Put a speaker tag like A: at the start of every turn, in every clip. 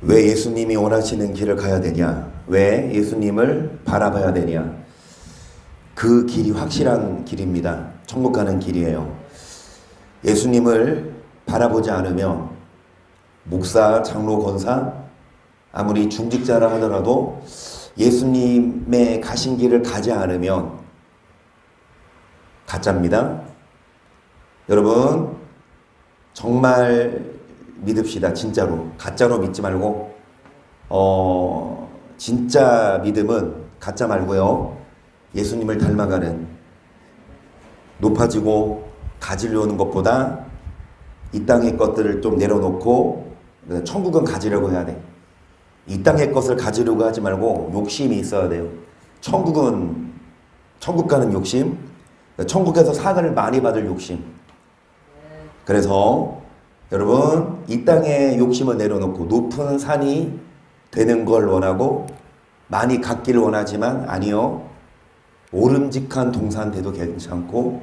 A: 왜 예수님이 원하시는 길을 가야 되냐? 왜 예수님을 바라봐야 되냐? 그 길이 확실한 길입니다. 천국 가는 길이에요. 예수님을 바라보지 않으면 목사, 장로, 권사 아무리 중직자라 하더라도 예수님의 가신 길을 가지 않으면 가짜입니다. 여러분 정말 믿읍시다. 진짜로. 가짜로 믿지 말고 진짜 믿음은 가짜 말고요. 예수님을 닮아가는 높아지고 가지려는 것보다 이 땅의 것들을 좀 내려놓고 천국은 가지려고 해야 돼. 이 땅의 것을 가지려고 하지 말고 욕심이 있어야 돼요. 천국 가는 욕심, 천국에서 상을 많이 받을 욕심. 그래서 여러분 이 땅의 욕심을 내려놓고 높은 산이 되는 걸 원하고 많이 갖기를 원하지만 아니요. 오름직한 동산 돼도 괜찮고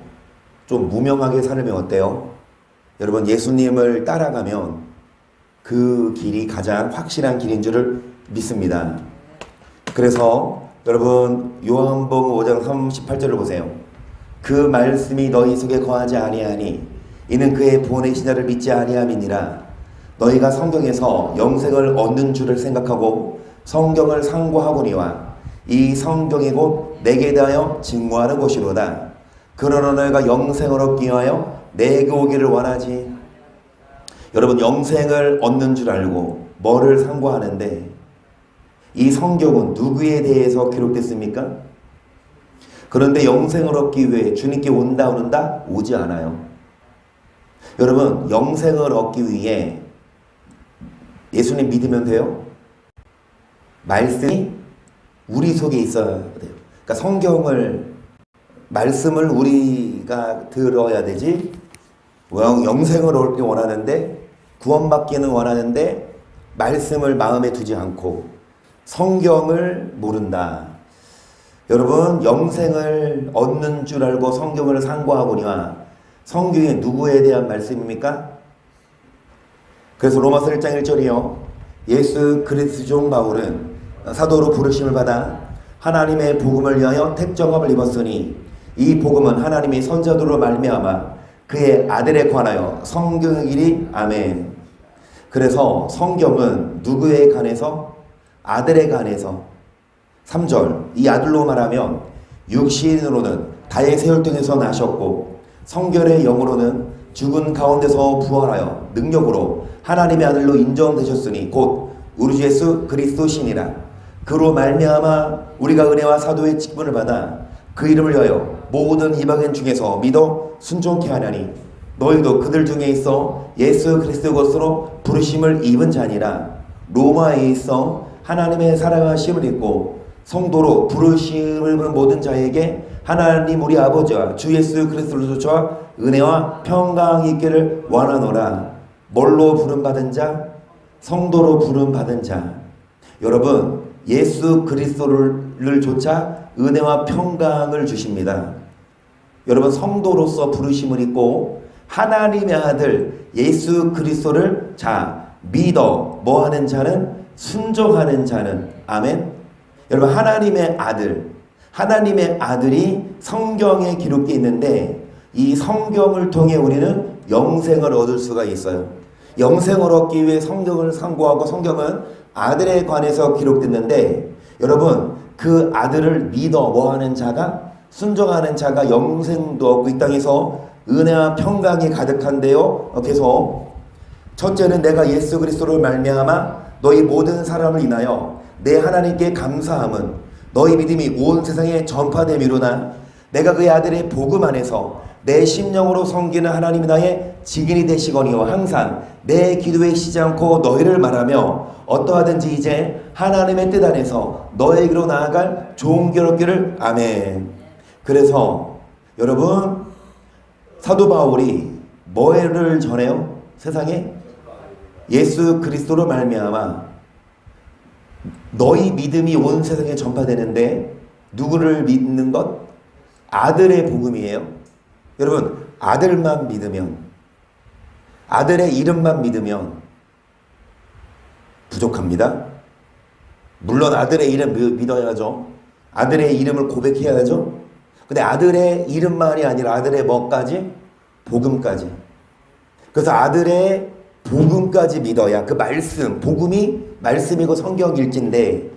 A: 좀 무명하게 살면 어때요? 여러분 예수님을 따라가면 그 길이 가장 확실한 길인 줄을 믿습니다. 그래서 여러분 요한복음 5장 38절을 보세요. 그 말씀이 너희 속에 거하지 아니하니 이는 그의 보내신 자를 믿지 아니함이니라. 너희가 성경에서 영생을 얻는 줄을 생각하고 성경을 상고하거니와 이 성경이 곧 내게 대하여 증거하는 것이로다. 그러나 너희가 영생을 얻기 위하여 내게 오기를 원하지. 여러분 영생을 얻는 줄 알고 뭐를 상고하는데 이 성경은 누구에 대해서 기록됐습니까? 그런데 영생을 얻기 위해 주님께 온다 오지 않아요. 여러분 영생을 얻기 위해 예수님 믿으면 돼요? 말씀이 우리 속에 있어야 돼요. 그러니까 성경을 말씀을 우리가 들어야 되지. 영생을 얻기 원하는데 구원받기는 원하는데 말씀을 마음에 두지 않고 성경을 모른다. 여러분 영생을 얻는 줄 알고 성경을 상고하거니와 성경이 누구에 대한 말씀입니까? 그래서 로마서 1장 1절이요. 예수 그리스도 종 바울은 사도로 부르심을 받아 하나님의 복음을 위하여 택정함을 입었으니 이 복음은 하나님이 선자들로 말미암아 그의 아들에 관하여 성경의 길이 아멘. 그래서 성경은 누구에 관해서? 아들에 관해서. 3절 이 아들로 말하면 육신으로는 다윗의 혈통에서 나셨고 성결의 영으로는 죽은 가운데서 부활하여 능력으로 하나님의 아들로 인정되셨으니 곧 우리 주 예수 그리스도시니라. 그로 말미암아 우리가 은혜와 사도의 직분을 받아 그 이름을 위하여 모든 이방인 중에서 믿어 순종케 하나니 너희도 그들 중에 있어 예수 그리스도 것으로 부르심을 입은 자니라. 로마에 있어 하나님의 사랑하심을 입고 성도로 부르심을 입은 모든 자에게 하나님 우리 아버지와 주 예수 그리스도로서와 은혜와 평강이 있기를 원하노라. 뭘로 부름받은 자? 성도로 부름받은 자. 여러분 예수 그리스도를 조차 은혜와 평강을 주십니다. 여러분 성도로서 부르심을 입고 하나님의 아들 예수 그리스도를 믿어 뭐하는 자는? 순종하는 자는. 아멘. 여러분 하나님의 아들이 성경에 기록되어 있는데 이 성경을 통해 우리는 영생을 얻을 수가 있어요. 영생을 얻기 위해 성경을 상고하고 성경은 아들에 관해서 기록됐는데 여러분 그 아들을 믿어 뭐하는 자가? 순종하는 자가 영생도 얻고 이 땅에서 은혜와 평강이 가득한데요. 계속 첫째는 내가 예수 그리스도를 말미암아 너희 모든 사람을 인하여 내 하나님께 감사함은 너희 믿음이 온 세상에 전파됨이로나 내가 그의 아들의 복음 안에서 내 심령으로 섬기는 하나님이 나의 직인이 되시거니와 항상 내 기도에 쉬지 않고 너희를 말하며 어떠하든지 이제 하나님의 뜻 안에서 너에게로 나아갈 종교롭기를 아멘. 그래서 여러분 사도 바울이 뭐를 전해요? 세상에 예수 그리스도로 말미암아 너희 믿음이 온 세상에 전파되는데 누구를 믿는 것? 아들의 복음이에요. 여러분 아들만 믿으면 아들의 이름만 믿으면 부족합니다. 물론 아들의 이름 믿어야죠. 아들의 이름을 고백해야죠. 근데 아들의 이름만이 아니라 아들의 뭐까지? 복음까지. 그래서 아들의 복음까지 믿어야 그 말씀, 복음이 말씀이고 성경 일지인데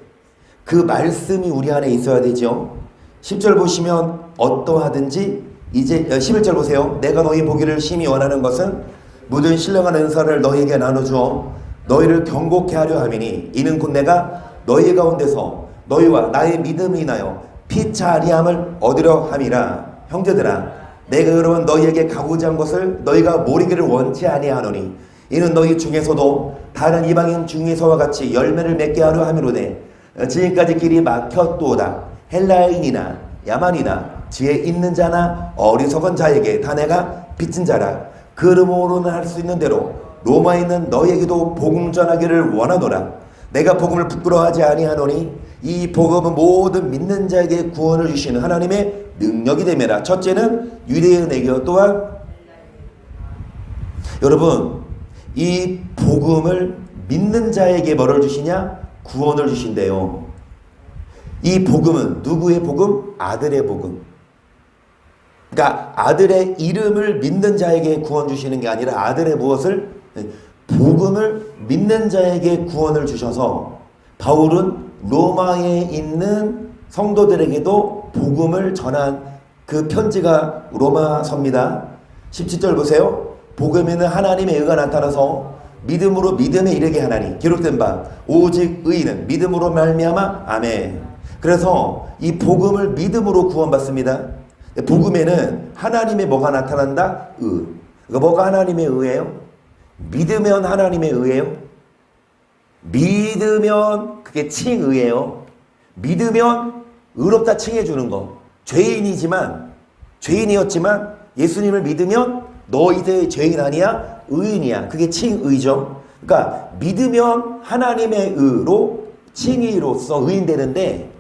A: 그 말씀이 우리 안에 있어야 되죠. 10절 보시면 어떠하든지 이제 11절 보세요. 내가 너희 보기를 심히 원하는 것은 모든 신령한 은사를 너희에게 나눠주어 너희를 경고케 하려 함이니 이는 곧 내가 너희 가운데서 너희와 나의 믿음을 인하여 피차 아니함을 얻으려 함이라. 형제들아 내가 여러분 너희에게 가고자 한 것을 너희가 모르기를 원치 아니하노니 이는 너희 중에서도 다른 이방인 중에서와 같이 열매를 맺게 하려 함이로되 지금까지 길이 막혔도다. 헬라인이나 야만이나 지혜 있는 자나 어리석은 자에게 다 내가 빚진 자라. 그러므로는 할 수 있는 대로 로마에 있는 너희에게도 복음 전하기를 원하노라. 내가 복음을 부끄러워하지 아니하노니 이 복음은 모든 믿는 자에게 구원을 주시는 하나님의 능력이 됨이라. 첫째는 유대인에게 또한 여러분 이 복음을 믿는 자에게 뭐를 주시냐? 구원을 주신대요. 이 복음은 누구의 복음? 아들의 복음. 그러니까 아들의 이름을 믿는 자에게 구원 주시는 게 아니라 아들의 무엇을? 복음을 믿는 자에게 구원을 주셔서 바울은 로마에 있는 성도들에게도 복음을 전한 그 편지가 로마서입니다. 17절 보세요. 복음에는 하나님의 의가 나타나서 믿음으로 믿음에 이르게 하나니 기록된 바 오직 의인은 믿음으로 말미암아 아멘. 그래서 이 복음을 믿음으로 구원받습니다. 복음에는 하나님의 뭐가 나타난다? 의. 뭐가 하나님의 의예요? 믿으면 하나님의 의예요. 믿으면 그게 칭의예요. 믿으면 의롭다 칭해주는 거. 죄인이었지만 예수님을 믿으면 너 이제 죄인 아니야? 의인이야. 그게 칭의죠. 그러니까 믿으면 하나님의 의로 칭의로서 의인 되는데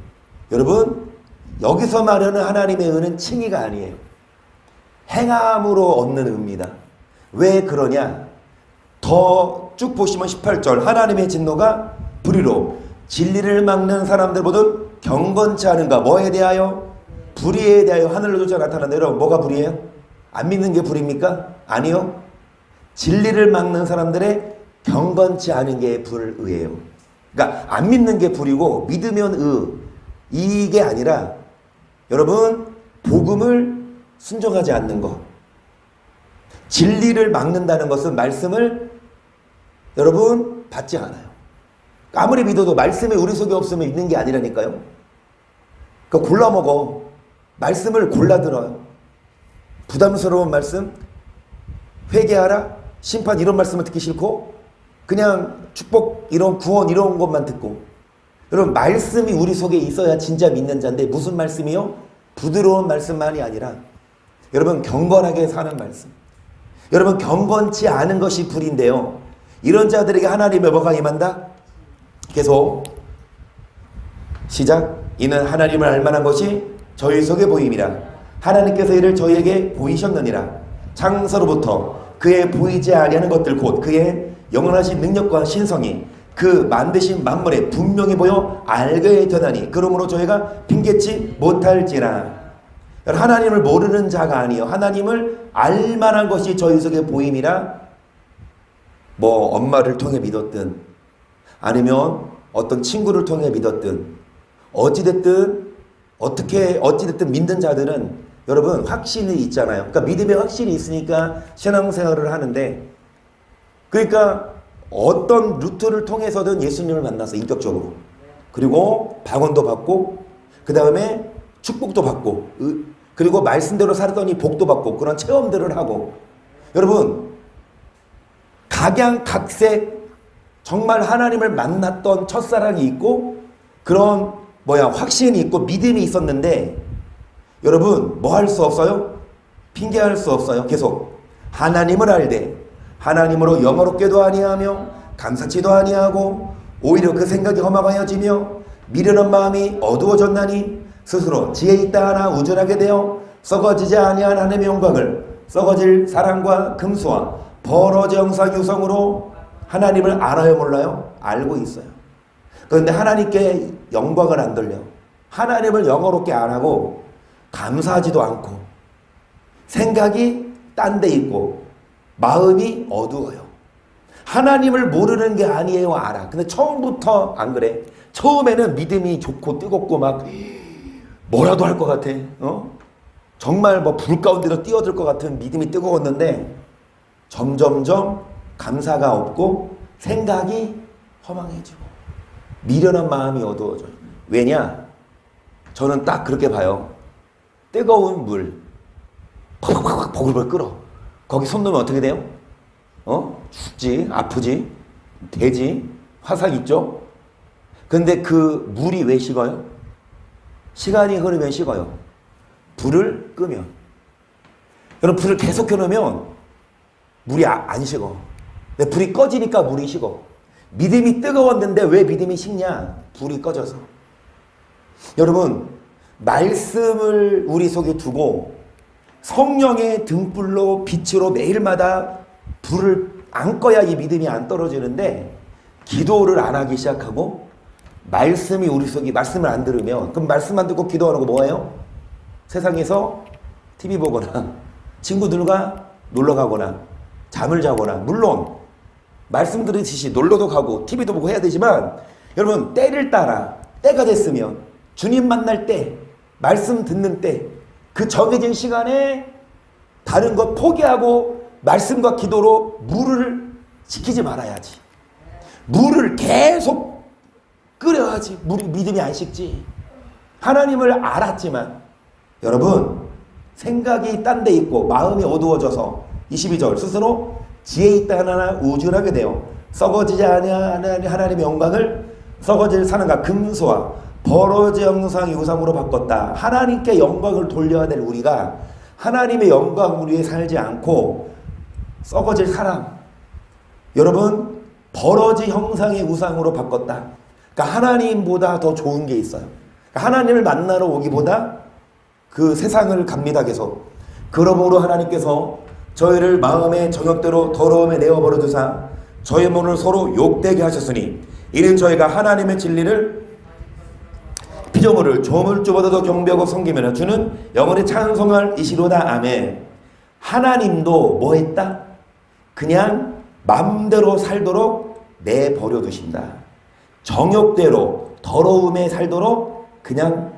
A: 여러분 여기서 말하는 하나님의 의는 칭의가 아니에요. 행함으로 얻는 의입니다. 왜 그러냐? 더 쭉 보시면 18절 하나님의 진노가 불의로 진리를 막는 사람들 보듯 경건치 않은가? 뭐에 대하여? 불의에 대하여 하늘로 쫓아 나타난다. 여러분 뭐가 불의예요? 안 믿는 게 불의입니까? 아니요. 진리를 막는 사람들의 경건치 않은 게 불의예요. 그러니까 안 믿는 게 불이고 믿으면 의. 이게 아니라 여러분 복음을 순종하지 않는 것. 진리를 막는다는 것은 말씀을 여러분 받지 않아요. 아무리 믿어도 말씀이 우리 속에 없으면 믿는 게 아니라니까요. 그거 골라 먹어. 말씀을 골라 들어요. 부담스러운 말씀, 회개하라, 심판 이런 말씀을 듣기 싫고 그냥 축복 이런 구원 이런 것만 듣고 여러분 말씀이 우리 속에 있어야 진짜 믿는 자인데 무슨 말씀이요? 부드러운 말씀만이 아니라 여러분 경건하게 사는 말씀. 여러분 경건치 않은 것이 불인데요. 이런 자들에게 하나님의 뭐가 임한다? 계속 시작. 이는 하나님을 알만한 것이 저희 속에 보임이라. 하나님께서 이를 저희에게 보이셨느니라. 창세로부터 그의 보이지 아니하는 것들 곧 그의 영원하신 능력과 신성이 그 만드신 만물에 분명히 보여 알게 되나니 그러므로 저희가 핑계치 못할지라. 하나님을 모르는 자가 아니요 하나님을 알만한 것이 저희 속에 보임이라. 뭐 엄마를 통해 믿었든 아니면 어떤 친구를 통해 믿었든 어찌됐든 믿는 자들은 여러분 확신이 있잖아요. 그러니까 믿음의 확신이 있으니까 신앙생활을 하는데 그러니까 어떤 루트를 통해서든 예수님을 만나서 인격적으로 그리고 방언도 받고 그 다음에 축복도 받고 그리고 말씀대로 살았더니 복도 받고 그런 체험들을 하고 여러분 각양각색 정말 하나님을 만났던 첫사랑이 있고 그런 확신이 있고 믿음이 있었는데 여러분 뭐 할 수 없어요? 핑계할 수 없어요. 계속 하나님을 알되 하나님으로 영어롭게도 아니하며 감사치도 아니하고 오히려 그 생각이 험악하여지며 미련한 마음이 어두워졌나니 스스로 지혜 있다 하나 우준하게 되어 썩어지지 아니한 하나님의 영광을 썩어질 사랑과 금수와 버러지 영상 유성으로 하나님을 알아요, 몰라요? 알고 있어요. 그런데 하나님께 영광을 안 돌려. 하나님을 영어롭게 안 하고 감사하지도 않고 생각이 딴 데 있고 마음이 어두워요. 하나님을 모르는 게 아니에요, 알아. 근데 처음부터 안 그래. 처음에는 믿음이 좋고 뜨겁고 막 뭐라도 할 것 같아. 정말 뭐 불 가운데로 뛰어들 것 같은 믿음이 뜨거웠는데 점점점 감사가 없고 생각이 허망해지고 미련한 마음이 어두워져요. 왜냐? 저는 딱 그렇게 봐요. 뜨거운 물 팍팍팍 보글보글 끓어. 거기 손 넣으면 어떻게 돼요? 죽지, 아프지, 되지, 화상 있죠? 근데 그 물이 왜 식어요? 시간이 흐르면 식어요. 불을 끄면. 여러분, 불을 계속 켜놓으면 물이 안 식어. 근데 불이 꺼지니까 물이 식어. 믿음이 뜨거웠는데 왜 믿음이 식냐? 불이 꺼져서. 여러분, 말씀을 우리 속에 두고 성령의 등불로 빛으로 매일마다 불을 안 꺼야 이 믿음이 안 떨어지는데 기도를 안 하기 시작하고 말씀이 우리 속에 말씀을 안 들으면 그럼 말씀 안 듣고 기도하는 거 뭐예요? 세상에서 TV 보거나 친구들과 놀러 가거나 잠을 자거나 물론 말씀 들으시지 놀러도 가고 TV도 보고 해야 되지만 여러분 때를 따라 때가 됐으면 주님 만날 때 말씀 듣는 때 그 정해진 시간에 다른 것 포기하고 말씀과 기도로 물을 지키지 말아야지. 물을 계속 끓여야지. 물이 믿음이 안 식지. 하나님을 알았지만 여러분 생각이 딴 데 있고 마음이 어두워져서 22절 스스로 지혜 있다 하나 우쭐하게 되어 썩어지지 아니하는 하나님의 영광을 썩어질 사는가 금수와 버러지 형상의 우상으로 바꿨다. 하나님께 영광을 돌려야 될 우리가 하나님의 영광 우리에 살지 않고 썩어질 사람 여러분 버러지 형상의 우상으로 바꿨다. 그러니까 하나님보다 더 좋은 게 있어요. 그러니까 하나님을 만나러 오기보다 그 세상을 갑니다 계속. 그러므로 하나님께서 저희를 마음의 정욕대로 더러움에 내어버려 두사 저희 몸을 서로 욕되게 하셨으니 이는 저희가 하나님의 진리를 피조물을 조물주보다도 경배하고 섬기면 주는 영원히 찬송할 이시로다. 아멘. 하나님도 뭐 했다? 그냥 맘대로 살도록 내버려 두신다. 정욕대로 더러움에 살도록 그냥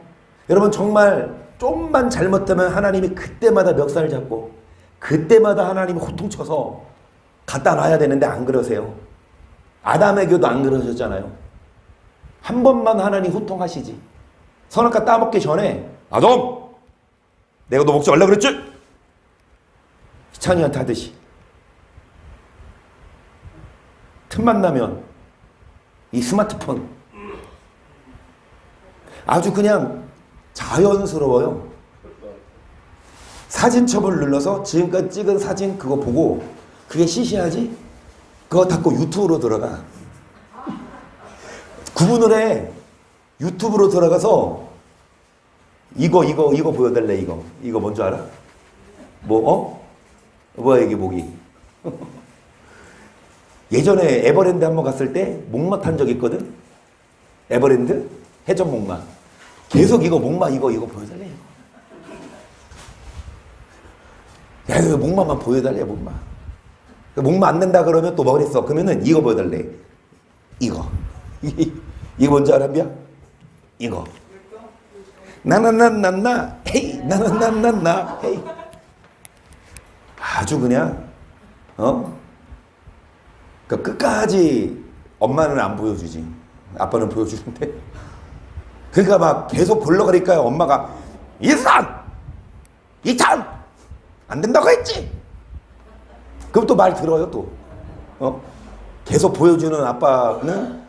A: 여러분 정말 좀만 잘못하면 하나님이 그때마다 멱살 잡고 그때마다 하나님이 호통쳐서 갖다 놔야 되는데 안 그러세요. 아담에게도 안 그러셨잖아요. 한 번만 하나님 호통하시지. 선악과 따먹기 전에 아담! 내가 너 먹지 말라 그랬지? 희찬이한테 하듯이 틈만 나면 이 스마트폰 아주 그냥 자연스러워요. 사진첩을 눌러서 지금까지 찍은 사진 그거 보고 그게 시시하지? 그거 닫고 유튜브로 들어가. 구분을 해. 유튜브로 들어가서 이거 보여달래. 이거 뭔지 알아? 뭐야 이게 목이. 예전에 에버랜드 한번 갔을 때 목마 탄 적 있거든. 에버랜드 해전 목마. 계속 이거 목마 이거 보여달래. 야 이거 목마만 보여달래 목마. 목마 안 낸다 그러면 또 뭐 그랬어? 그러면은 이거 보여달래. 이거 뭔지 알아? 이거 나나나나나 헤이 나나나나나 헤이 아주 그냥 그 끝까지 엄마는 안 보여주지 아빠는 보여주는데 그러니까 막 계속 보려고 그러니까 엄마가 이산 안 된다고 했지. 그럼 또 말 들어요 또 계속 보여주는 아빠는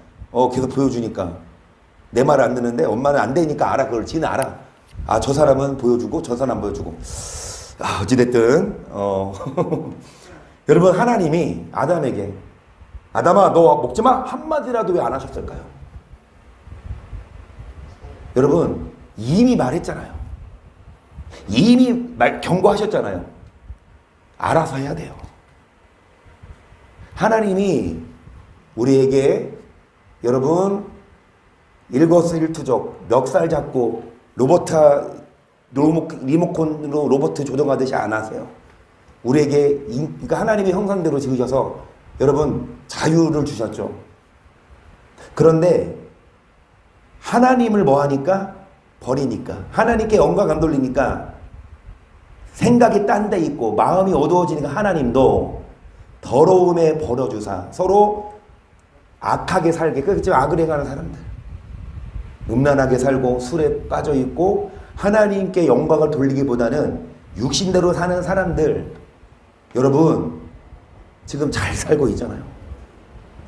A: 계속 보여주니까 내 말 안 듣는데 엄마는 안 되니까 알아. 그걸 지는 알아. 아, 저 사람은 보여주고 저 사람 안 보여주고. 아, 어찌됐든 여러분 하나님이 아담에게 아담아 너 먹지마 한마디라도 왜 안 하셨을까요? 여러분 이미 말했잖아요. 이미 경고하셨잖아요. 알아서 해야 돼요. 하나님이 우리에게 여러분 일거수일투족 멱살 잡고 리모컨으로 로봇 조종하듯이 안 하세요. 우리에게 그러니까 하나님의 형상대로 지으셔서 여러분 자유를 주셨죠. 그런데 하나님을 뭐 하니까? 버리니까. 하나님께 영광 안 돌리니까 생각이 딴 데 있고 마음이 어두워지니까 하나님도 더러움에 버려주사 서로 악하게 살게. 그렇지 악을 행하는 사람들. 음란하게 살고 술에 빠져있고 하나님께 영광을 돌리기보다는 육신대로 사는 사람들 여러분 지금 잘 살고 있잖아요.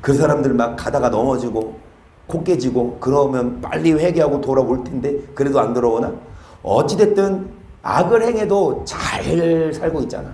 A: 그 사람들 막 가다가 넘어지고 코 깨지고 그러면 빨리 회개하고 돌아올 텐데 그래도 안 돌아오나? 어찌됐든 악을 행해도 잘 살고 있잖아.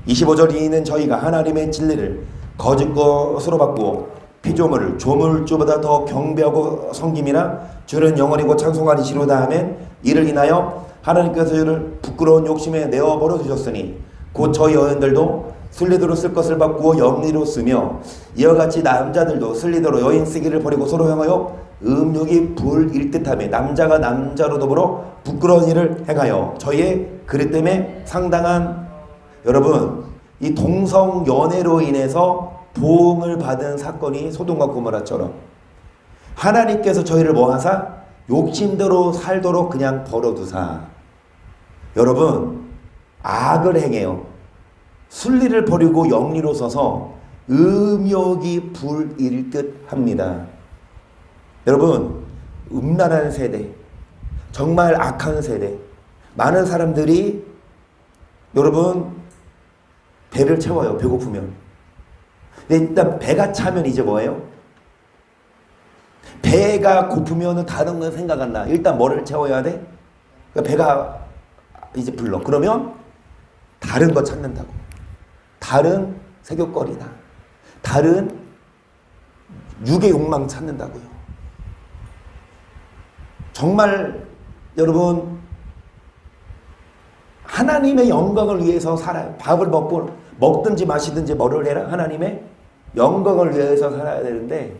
A: 25절에는 저희가 하나님의 진리를 거짓 것으로 바꾸어 피조물을 조물주보다 더 경배하고 섬김이나 주는 영원이고 찬송하시리로다 하면 이를 인하여 하나님께서 저희를 부끄러운 욕심에 내어버려 두셨으니 곧 저희 여인들도 순리대로 쓸 것을 바꾸어 영리로 쓰며 이와 같이 남자들도 순리대로 여인 쓰기를 버리고 서로 향하여 음욕이 불일 듯하며 남자가 남자로 더불어 부끄러운 일을 행하여 저희의 그릇 때문에 상당한 여러분 이 동성 연애로 인해서 보응을 받은 사건이 소돔과 고모라처럼 하나님께서 저희를 뭐하사 욕심대로 살도록 그냥 버려두사 여러분 악을 행해요. 순리를 버리고 영리로 서서 음욕이 불일 듯 합니다. 여러분 음란한 세대 정말 악한 세대 많은 사람들이 여러분 배를 채워요. 배고프면. 근데 일단 배가 차면 이제 뭐예요? 배가 고프면 다른 건 생각 안 나. 일단 뭐를 채워야 돼? 그러니까 배가 이제 불러. 그러면 다른 거 찾는다고. 다른 색욕거리나 다른 육의 욕망 찾는다고요. 정말 여러분 하나님의 영광을 위해서 살아요. 밥을 먹든지 마시든지 뭐를 해라? 하나님의 영광을 위해서 살아야 되는데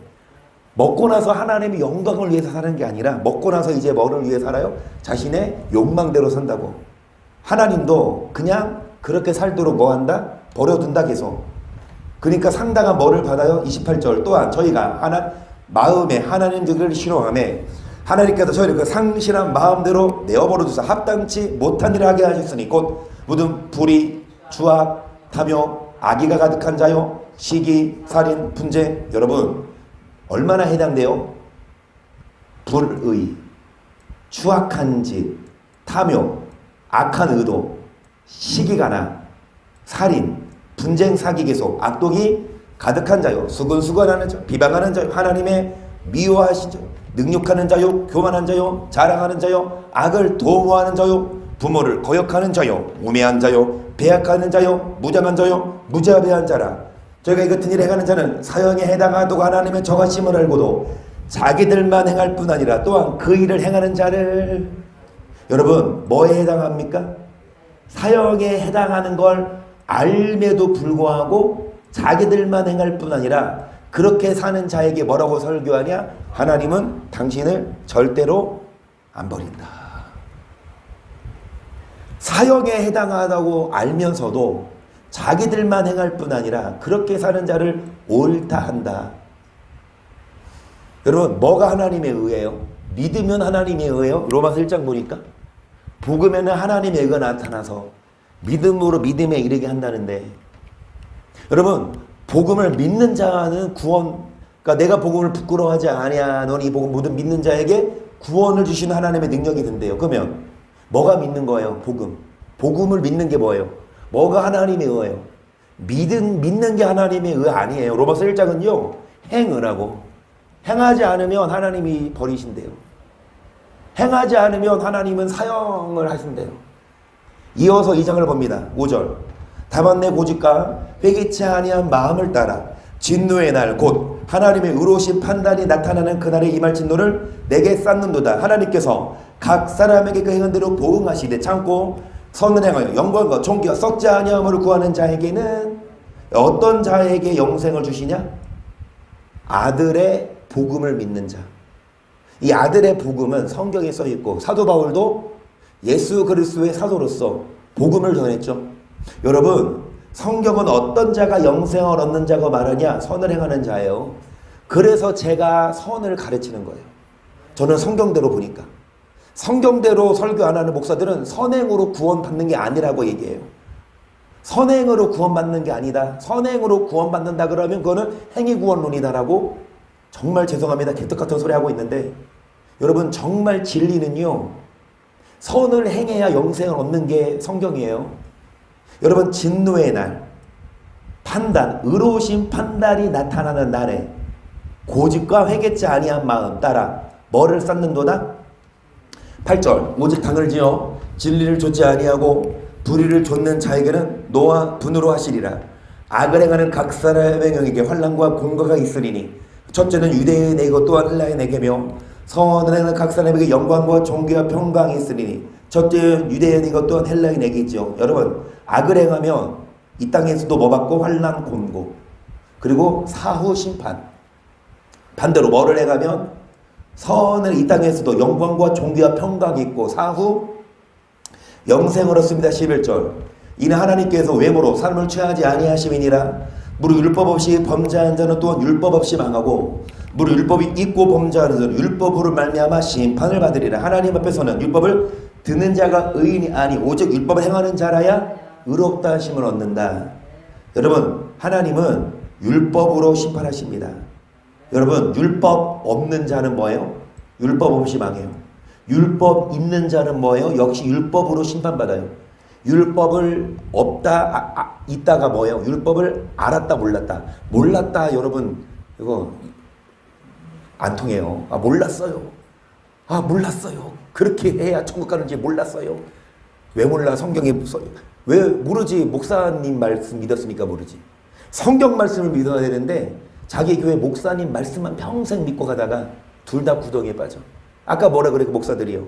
A: 먹고 나서 하나님의 영광을 위해서 사는 게 아니라 먹고 나서 이제 뭐를 위해 살아요? 자신의 욕망대로 산다고. 하나님도 그냥 그렇게 살도록 뭐 한다? 버려둔다 계속. 그러니까 상당한 뭐를 받아요? 28절 또한 저희가 마음에 하나님 덕을 신호함에 하나님께서 저희를 그 상실한 마음대로 내어버려 두사 합당치 못한 일을 하게 하셨으니 곧 모든 불의, 주악, 탐욕, 악의가 가득한 자요 시기, 살인, 분쟁. 여러분 얼마나 해당돼요? 불의, 추악한 짓, 탐욕, 악한 의도, 시기가나, 살인, 분쟁, 사기, 계속 악독이 가득한 자요 수근수근하는 자, 비방하는 자요 하나님의 미워하신 자요 능욕하는 자요 교만한 자요 자랑하는 자요 악을 도모하는 자요 부모를 거역하는 자요 우매한 자요 배약하는 자요 무장한 자요 무자비한 자라. 저희가 이 같은 일을 행하는 자는 사형에 해당하도록 하나님의 정하심을 알고도 자기들만 행할 뿐 아니라 또한 그 일을 행하는 자를 여러분 뭐에 해당합니까? 사형에 해당하는 걸 알매도 불구하고 자기들만 행할 뿐 아니라 그렇게 사는 자에게 뭐라고 설교하냐? 하나님은 당신을 절대로 안 버린다. 사형에 해당하다고 알면서도 자기들만 행할 뿐 아니라 그렇게 사는 자를 옳다 한다. 여러분 뭐가 하나님의 의예요? 믿으면 하나님의 의예요? 로마서 1장 보니까 복음에는 하나님의 의가 나타나서 믿음으로 믿음에 이르게 한다는데 여러분 복음을 믿는 자는 구원, 그러니까 내가 복음을 부끄러워하지 아니하노니 이 복음 모든 믿는 자에게 구원을 주시는 하나님의 능력이 된대요. 그러면 뭐가 믿는 거예요? 복음을 믿는 게 뭐예요? 뭐가 하나님의 의예요? 믿는 게 하나님의 의 아니에요. 로마서 1장은요 행으라고. 행하지 않으면 하나님이 버리신대요. 행하지 않으면 하나님은 사형을 하신대요. 이어서 2장을 봅니다. 5절 다만 내 고집과 회개치 아니한 마음을 따라 진노의 날 곧 하나님의 의로우신 판단이 나타나는 그날에 임할 진노를 내게 쌓는도다. 하나님께서 각 사람에게 그 행한 대로 보응하시되 참고 선을 행하여 영광과 존귀와 썩지 아니함을 구하는 자에게는 어떤 자에게 영생을 주시냐? 아들의 복음을 믿는 자. 이 아들의 복음은 성경에 써 있고 사도 바울도 예수 그리스도의 사도로서 복음을 전했죠. 여러분, 성경은 어떤 자가 영생을 얻는 자고 말하냐? 선을 행하는 자예요. 그래서 제가 선을 가르치는 거예요. 저는 성경대로 보니까. 성경대로 설교 안 하는 목사들은 선행으로 구원받는 게 아니라고 얘기해요. 선행으로 구원받는 게 아니다. 선행으로 구원받는다 그러면 그거는 행위구원론이다라고 정말 죄송합니다. 개떡 같은 소리 하고 있는데 여러분, 정말 진리는요, 선을 행해야 영생을 얻는 게 성경이에요. 여러분, 진노의 날, 판단, 의로우신 판단이 나타나는 날에 고집과 회개치 아니한 마음 따라 뭐를 쌓는도다? 8절, 오직 당을 지어 진리를 좇지 아니하고 불의를 좇는 자에게는 노와 분으로 하시리라. 악을 행하는 각 사람의 영에게 환난과 공고가 있으리니 첫째는 유대인의 내고 또한 헬라의 내게며 선을 행하는 각 사람에게 영광과 존귀와 평강이 있으리니 첫째는 유대인의 것 또한 헬라의 내게지요. 여러분, 악을 행하면 이 땅에서도 뭐 받고? 환난, 곤고, 그리고 사후 심판. 반대로 뭐를 행하면 선을 이 땅에서도 영광과 존귀와 평강이 있고 사후 영생을 얻습니다. 11절, 이는 하나님께서 외모로 사람을 취하지 아니하심이니라. 무릇 율법 없이 범죄한 자는 또한 율법 없이 망하고 무릇 율법이 있고 범죄하는 자는 율법으로 말미암아 심판을 받으리라. 하나님 앞에서는 율법을 듣는 자가 의인이 아니 오직 율법을 행하는 자라야 의롭다 하심을 얻는다. 여러분, 하나님은 율법으로 심판하십니다. 여러분, 율법 없는 자는 뭐예요? 율법 없이 망해요. 율법 있는 자는 뭐예요? 역시 율법으로 심판받아요. 율법을 있다가 뭐예요? 율법을 알았다 몰랐다. 몰랐다, 여러분, 이거 안 통해요. 몰랐어요. 몰랐어요. 그렇게 해야 천국 가는지 몰랐어요. 왜 몰라? 성경에 왜 모르지? 목사님 말씀 믿었으니까 모르지. 성경 말씀을 믿어야 되는데 자기 교회 목사님 말씀만 평생 믿고 가다가 둘 다 구덩이에 빠져. 아까 뭐라 그래, 그 목사들이요.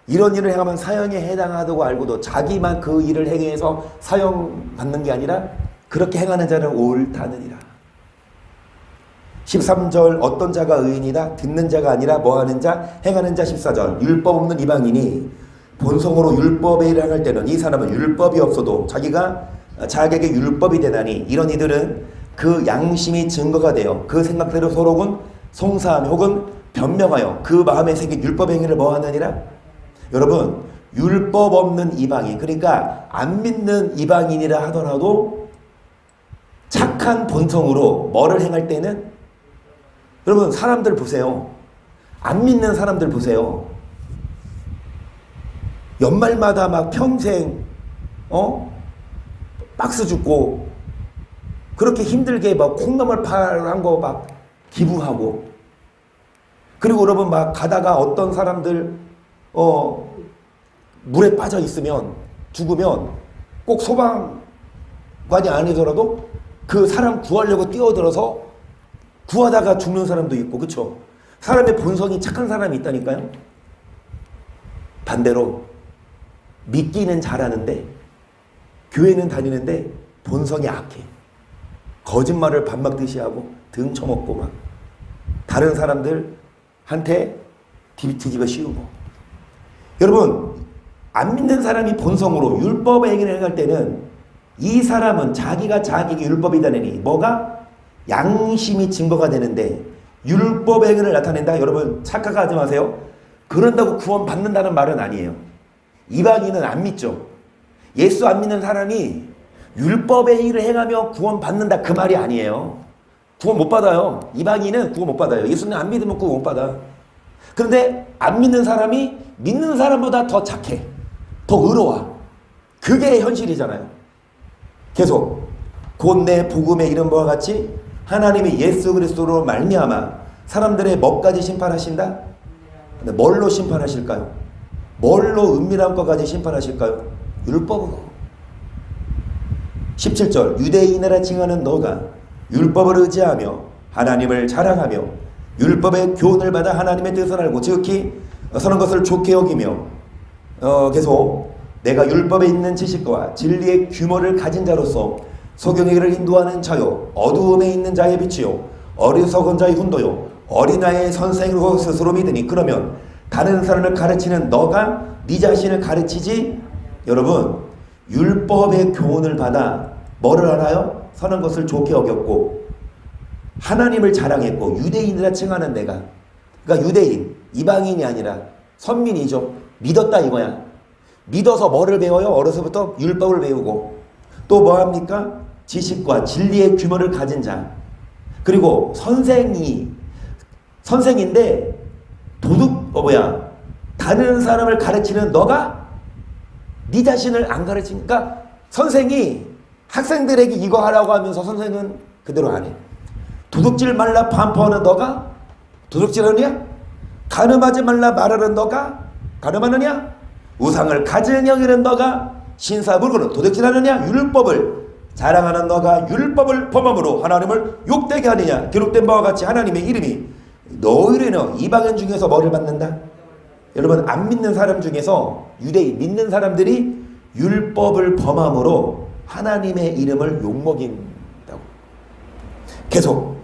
A: 이런 일을 행하면 사형에 해당하다고 알고도 자기만 그 일을 행해서 사형 받는 게 아니라 그렇게 행하는 자는 옳다느니라. 13절, 어떤 자가 의인이다? 듣는 자가 아니라 뭐하는 자? 행하는 자. 14절, 율법 없는 이방인이 본성으로 율법에 일을 행할 때는 이 사람은 율법이 없어도 자기에게 율법이 되나니 이런 이들은 그 양심이 증거가 되어 그 생각대로 서로군 송사하며 혹은 변명하여 그 마음에 새긴 율법 행위를 뭐하느니라? 여러분, 율법 없는 이방인, 그러니까 안 믿는 이방인이라 하더라도 착한 본성으로 뭐를 행할 때는, 여러분, 사람들 보세요. 안 믿는 사람들 보세요. 연말마다 막 평생 박스 줍고 그렇게 힘들게 막 콩나물 파란 거 막 기부하고, 그리고 여러분 막 가다가 어떤 사람들 물에 빠져 있으면 죽으면 꼭 소방관이 아니더라도 그 사람 구하려고 뛰어들어서 구하다가 죽는 사람도 있고, 그쵸? 사람의 본성이 착한 사람이 있다니까요. 반대로 믿기는 잘하는데 교회는 다니는데 본성이 악해. 거짓말을 밥 먹듯이 하고 등 쳐먹고 막 다른 사람들한테 뒤집어 씌우고. 여러분, 안 믿는 사람이 본성으로 율법의 행위를 행할 때는 이 사람은 자기가 자기에게 율법이다느니 뭐가? 양심이 증거가 되는데 율법의 행위를 나타낸다. 여러분, 착각하지 마세요. 그런다고 구원 받는다는 말은 아니에요. 이방인은 안 믿죠. 예수 안 믿는 사람이 율법의 행위를 행하며 구원 받는다, 그 말이 아니에요. 구원 못 받아요. 이방인은 구원 못 받아요. 예수님 안 믿으면 구원 못 받아. 그런데 안 믿는 사람이 믿는 사람보다 더 착해, 더 의로워. 그게 현실이잖아요. 계속 곧 내 복음의 이름과 같이 하나님이 예수 그리스도로 말미암아 사람들의 뭐까지 심판하신다? 근데 뭘로 심판하실까요? 뭘로 은밀한 것까지 심판하실까요? 율법으로. 17절, 유대인이라 칭하는 너가 율법을 의지하며 하나님을 자랑하며 율법의 교훈을 받아 하나님의 뜻을 알고 지극히 선한 것을 좋게 여기며 계속 내가 율법에 있는 지식과 진리의 규모를 가진 자로서 소경의 길을 인도하는 자요 어두움에 있는 자의 빛이요 어리석은 자의 훈도요 어린아이의 선생으로 스스로 믿으니. 그러면 다른 사람을 가르치는 너가 네 자신을 가르치지. 여러분, 율법의 교훈을 받아 뭐를 알아요? 선한 것을 좋게 여겼고 하나님을 자랑했고 유대인이라 칭하는 내가, 그러니까 유대인, 이방인이 아니라 선민이죠. 믿었다 이거야. 믿어서 뭐를 배워요? 어려서부터 율법을 배우고 또 뭐합니까? 지식과 진리의 규모를 가진 자. 그리고 선생인데 다른 사람을 가르치는 너가 네 자신을 안 가르치니까 선생이 학생들에게 이거 하라고 하면서 선생은 그대로 안 해. 도둑질 말라 반포하는 너가 도둑질하느냐? 간음하지 말라 말하는 너가 간음하느냐? 우상을 가증 여기는 너가 신사불구는 도둑질하느냐? 율법을 자랑하는 너가 율법을 범함으로 하나님을 욕되게 하느냐? 기록된 바와 같이 하나님의 이름이 너희는 이방인 중에서 뭐를 받는다? 여러분, 안 믿는 사람 중에서 유대인 믿는 사람들이 율법을 범함으로 하나님의 이름을 욕먹인다고. 계속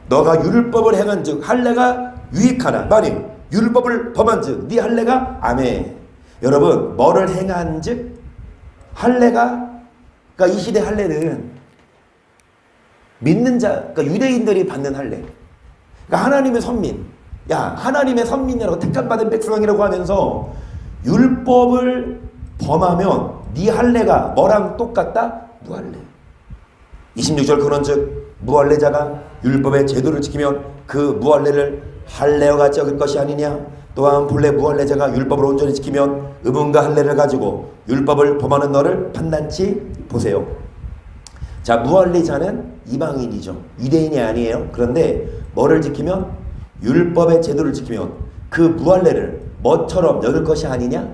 A: 너가 율법을 행한즉 할례가 유익하나 만일 율법을 범한즉 네 할례가 아멘. 여러분, 뭐를 행한즉 할례가, 그러니까 이 시대 할례는 믿는 자, 그러니까 유대인들이 받는 할례. 그러니까 하나님의 선민, 하나님의 선민이라고 택함받은 백성이라고 하면서 율법을 범하면 네 할례가 뭐랑 똑같다? 무할례. 26절 그런즉 무할례자가 율법의 제도를 지키면 그 무할례를 할례와 같이 여길 것이 아니냐? 또한 본래 무할례자가 율법을 온전히 지키면 의문과 할례를 가지고 율법을 범하는 너를 판단치 보세요. 자, 무할례자는 이방인이죠. 유대인이 아니에요. 그런데 뭐를 지키면? 율법의 제도를 지키면 그 무할례를 뭐처럼 여길 것이 아니냐?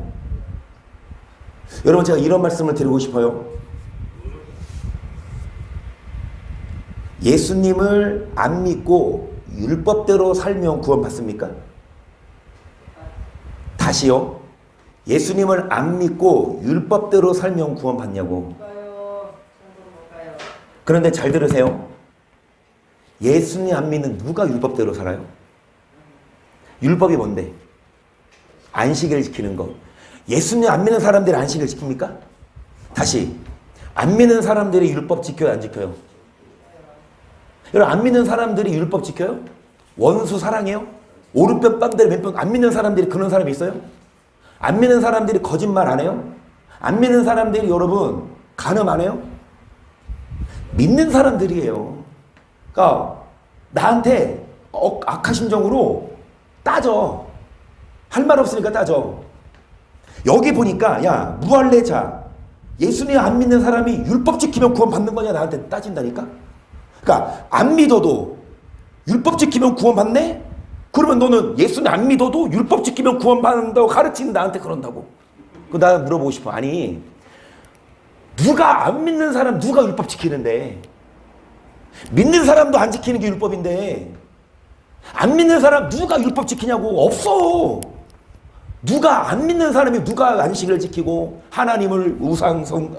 A: 여러분, 제가 이런 말씀을 드리고 싶어요. 예수님을 안 믿고 율법대로 살면 구원 받습니까? 다시요. 예수님을 안 믿고 율법대로 살면 구원 받냐고. 그런데 잘 들으세요. 예수님 안 믿는 누가 율법대로 살아요? 율법이 뭔데? 안식일 지키는 거. 예수님 안 믿는 사람들이 안식일 지킵니까? 다시, 안 믿는 사람들이 율법 지켜요, 안 지켜요? 여러분, 안 믿는 사람들이 율법 지켜요? 원수 사랑해요? 오른편 뺨대로 왼편, 안 믿는 사람들이 그런 사람이 있어요? 안 믿는 사람들이 거짓말 안 해요? 안 믿는 사람들이 여러분 간음 안 해요? 믿는 사람들이에요. 그러니까 나한테 악한 심정으로 따져. 할 말 없으니까 따져. 여기 보니까 무할례자, 예수님 안 믿는 사람이 율법 지키면 구원 받는 거냐 나한테 따진다니까. 그러니까 안 믿어도 율법 지키면 구원 받네? 그러면 너는 예수님 안 믿어도 율법 지키면 구원 받는다고 가르치는 나한테 그런다고. 나 물어보고 싶어. 아니, 누가 안 믿는 사람 누가 율법 지키는데? 믿는 사람도 안 지키는 게 율법인데 안 믿는 사람 누가 율법 지키냐고. 없어. 누가 안 믿는 사람이 누가 안식을 지키고 하나님을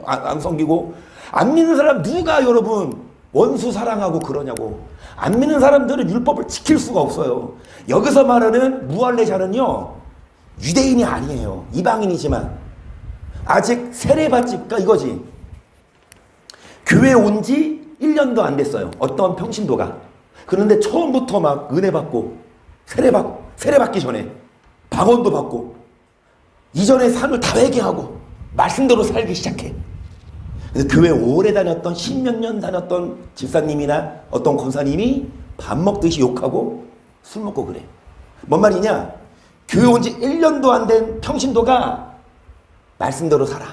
A: 안 섬기고, 안 믿는 사람 누가 여러분 원수 사랑하고 그러냐고. 안 믿는 사람들은 율법을 지킬 수가 없어요. 여기서 말하는 무할례자는요, 유대인이 아니에요. 이방인이지만 아직 세례받지, 그러니까 이거지. 교회 온 지 1년도 안 됐어요. 어떤 평신도가. 그런데 처음부터 막 은혜 받고 세례받기 전에 방언도 받고 이전의 삶을 다 회개하고 말씀대로 살기 시작해. 그래서 교회 오래 다녔던 10몇 년 다녔던 집사님이나 어떤 권사님이 밥 먹듯이 욕하고 술 먹고 그래. 뭔 말이냐? 교회 온 지 1년도 안 된 평신도가 말씀대로 살아.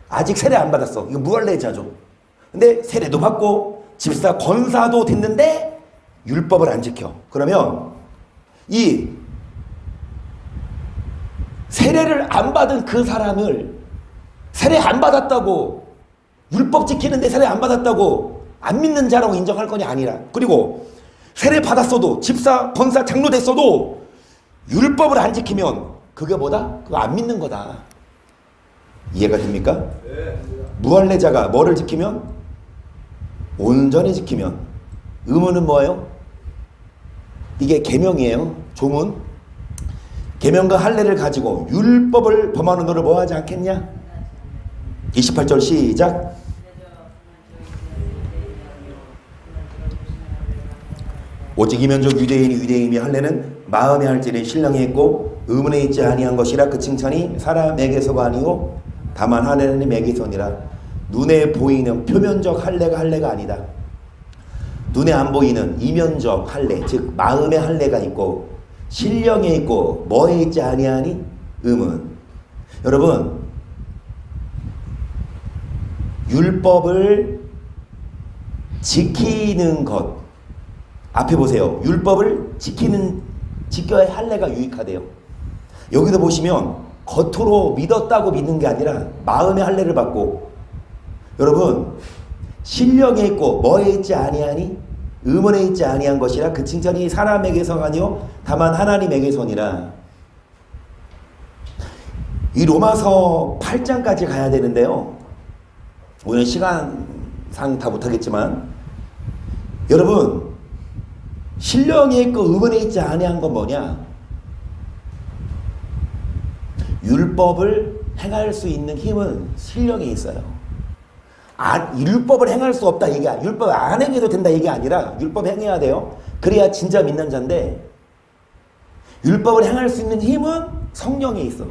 A: 아직 세례 안 받았어. 이거 무할례자죠. 근데 세례도 받고 집사 권사도 됐는데 율법을 안 지켜. 그러면 이 세례를 안 받은 그 사람을 세례 안 받았다고, 율법 지키는데 세례 안 받았다고 안 믿는 자라고 인정할 거냐? 아니라. 그리고 세례 받았어도 집사, 권사, 장로 됐어도 율법을 안 지키면 그게 뭐다? 그거 안 믿는 거다. 이해가 됩니까? 네. 무할례자가 뭐를 지키면? 온전히 지키면. 의무는 뭐예요? 이게 계명이에요. 조문. 계명과 할례를 가지고 율법을 범하는 너를 뭐하지 않겠냐? 28절 시작. 오직 이면적 유대인이 유대인이 할례는 마음에 할지니 신령에 있고 의문에 있지 아니한 것이라 그 칭찬이 사람에게서가 아니요 다만 하나님에게서니라. 눈에 보이는 표면적 할례가 아니다. 눈에 안 보이는 이면적 할례, 즉 마음의 할례가 있고 신령에 있고 뭐에 있지 아니하니? 의문. 여러분, 율법을 지키는 것, 앞에 보세요. 율법을 지켜야 할례가 유익하대요. 여기도 보시면 겉으로 믿었다고 믿는 게 아니라 마음의 할례를 받고, 여러분 신령에 있고 뭐에 있지 아니하니? 의문에 있지 아니한 것이라 그 칭찬이 사람에게서 아니요 다만 하나님에게서니라. 이 로마서 8장까지 가야 되는데요. 오늘 시간상 다 못하겠지만, 여러분 신령에 있고 의문에 있지 아니한 건 뭐냐? 율법을 행할 수 있는 힘은 신령에 있어요. 율법을 행할 수 없다 얘기 아니야. 율법 안 행해도 된다 얘기 아니라 율법 행해야 돼요. 그래야 진짜 믿는 자인데, 율법을 행할 수 있는 힘은 성령에 있어.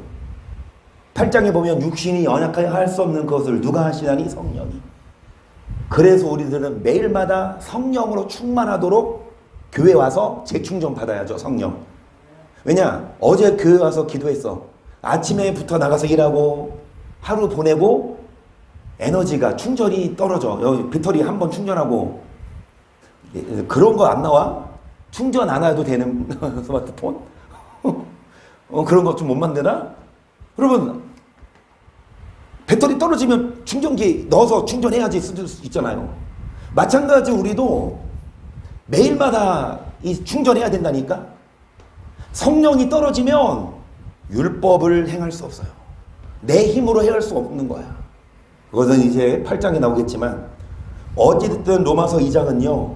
A: 8장에 보면 육신이 연약하여 할 수 없는 것을 누가 하시나니? 성령이. 그래서 우리들은 매일마다 성령으로 충만하도록 교회 와서 재충전 받아야죠. 성령. 왜냐? 어제 교회 와서 기도했어. 아침에부터 나가서 일하고 하루 보내고 에너지가 충전이 떨어져. 여기 배터리 한번 충전하고, 그런 거 안 나와? 충전 안 해도 되는 스마트폰? 그런 거 좀 못 만드나? 여러분 배터리 떨어지면 충전기 넣어서 충전해야지 쓸 수 있잖아요. 마찬가지 우리도 매일마다 이 충전해야 된다니까. 성령이 떨어지면 율법을 행할 수 없어요. 내 힘으로 행할 수 없는 거야. 그것은 이제 8장에 나오겠지만, 어찌됐든 로마서 2장은요.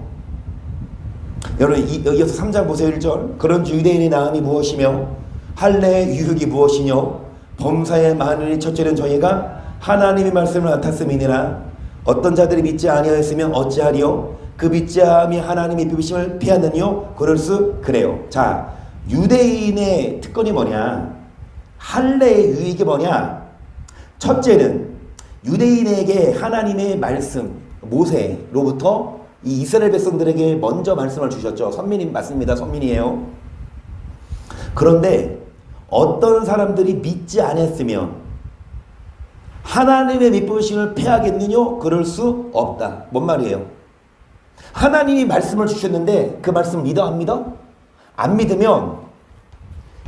A: 여러분 이어서 3장 보세요. 1절. 그런즉 유대인의 나음이 무엇이며 할례의 유익이 무엇이뇨? 범사의 많으니 첫째는 저희가 하나님의 말씀을 맡았음이니라. 어떤 자들이 믿지 아니하였으면 어찌하리요? 그 믿지 아니함이 하나님의 비우심을 피하느뇨? 그럴 수 그래요. 자, 유대인의 특권이 뭐냐? 할례의 유익이 뭐냐? 첫째는 유대인에게 하나님의 말씀, 모세로부터 이 이스라엘 백성들에게 먼저 말씀을 주셨죠. 선민이 맞습니다. 선민이에요. 그런데 어떤 사람들이 믿지 않았으면 하나님의 믿부심을 패하겠느뇨? 그럴 수 없다. 뭔 말이에요? 하나님이 말씀을 주셨는데 그 말씀 믿어 안 믿어? 안 믿으면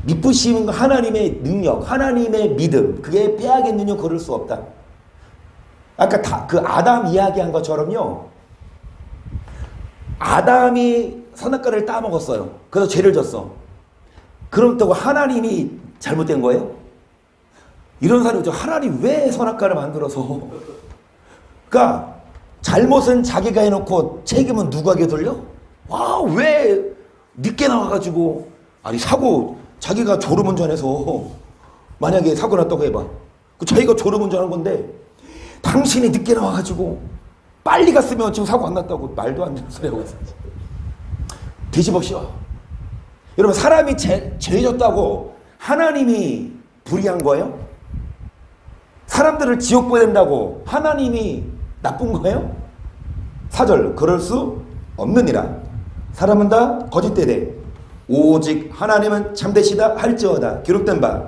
A: 믿부심은 하나님의 능력, 하나님의 믿음, 그게 패하겠느뇨? 그럴 수 없다. 아까 그 아담 이야기한 것처럼요. 아담이 선악과를 따먹었어요. 그래서 죄를 졌어. 그렇다고 하나님이 잘못된 거예요? 이런 사람이 있죠. 하나님 왜 선악과를 만들어서? 그러니까 잘못은 자기가 해놓고 책임은 누구에게 돌려? 와, 왜 늦게 나와가지고, 아니 사고 자기가 졸음운전해서 만약에 사고 났다고 해봐. 자기가 졸음운전한 건데 당신이 늦게 나와가지고 빨리 갔으면 지금 사고 안 났다고 말도 안 되는 소리 하고 있어. 뒤집어 씌워. 여러분 사람이 죄졌다고 하나님이 불의한 거예요? 사람들을 지옥 보낸다고 하나님이 나쁜 거예요? 4절 그럴 수 없느니라. 사람은 다 거짓되되 오직 하나님은 참되시다 할지어다. 기록된 바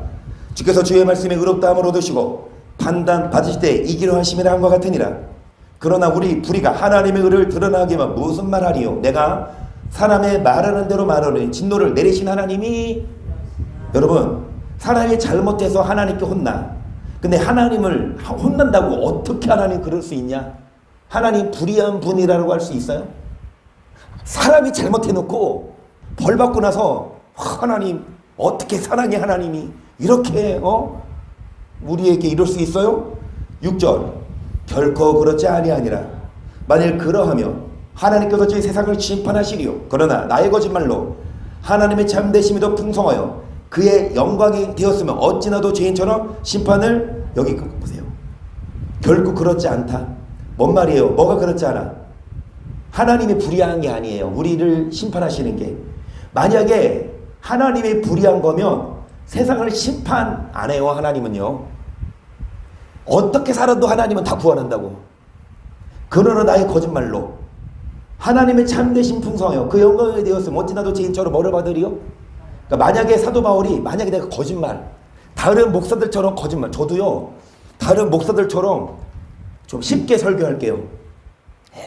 A: 주께서 주의 말씀에 의롭다함을 얻으시고 판단 받으실 때 이기려 하심이라 한 것 같으니라. 그러나 우리 불의가 하나님의 의를 드러나게 하면 무슨 말하리요? 내가 사람의 말하는 대로 말하는 진노를 내리신 하나님이, 여러분 사람이 잘못해서 하나님께 혼나. 근데 하나님을 혼난다고 어떻게 하나님 그럴 수 있냐? 하나님 불의한 분이라고 할 수 있어요? 사람이 잘못해놓고 벌 받고 나서 하나님 어떻게 사랑해 하나님이 이렇게 우리에게 이럴 수 있어요? 6절 결코 그렇지 아니하니라. 만일 그러하면 하나님께서 제 세상을 심판하시리요. 그러나 나의 거짓말로 하나님의 참되심이 더 풍성하여 그의 영광이 되었으면 어찌나도 죄인처럼 심판을 여기 보세요. 결국 그렇지 않다. 뭔 말이에요? 뭐가 그렇지 않아? 하나님이 불의한 게 아니에요. 우리를 심판하시는 게. 만약에 하나님이 불의한 거면 세상을 심판 안 해요. 하나님은요. 어떻게 살아도 하나님은 다 구원한다고. 그러나 나의 거짓말로 하나님의 참되신 풍성하여 그 영광이 되었으면 어찌나도 죄인처럼 뭐를 받으리요? 그러니까 만약에 사도 바울이 만약에 내가 거짓말, 다른 목사들처럼 거짓말, 저도요 다른 목사들처럼 좀 쉽게 설교할게요.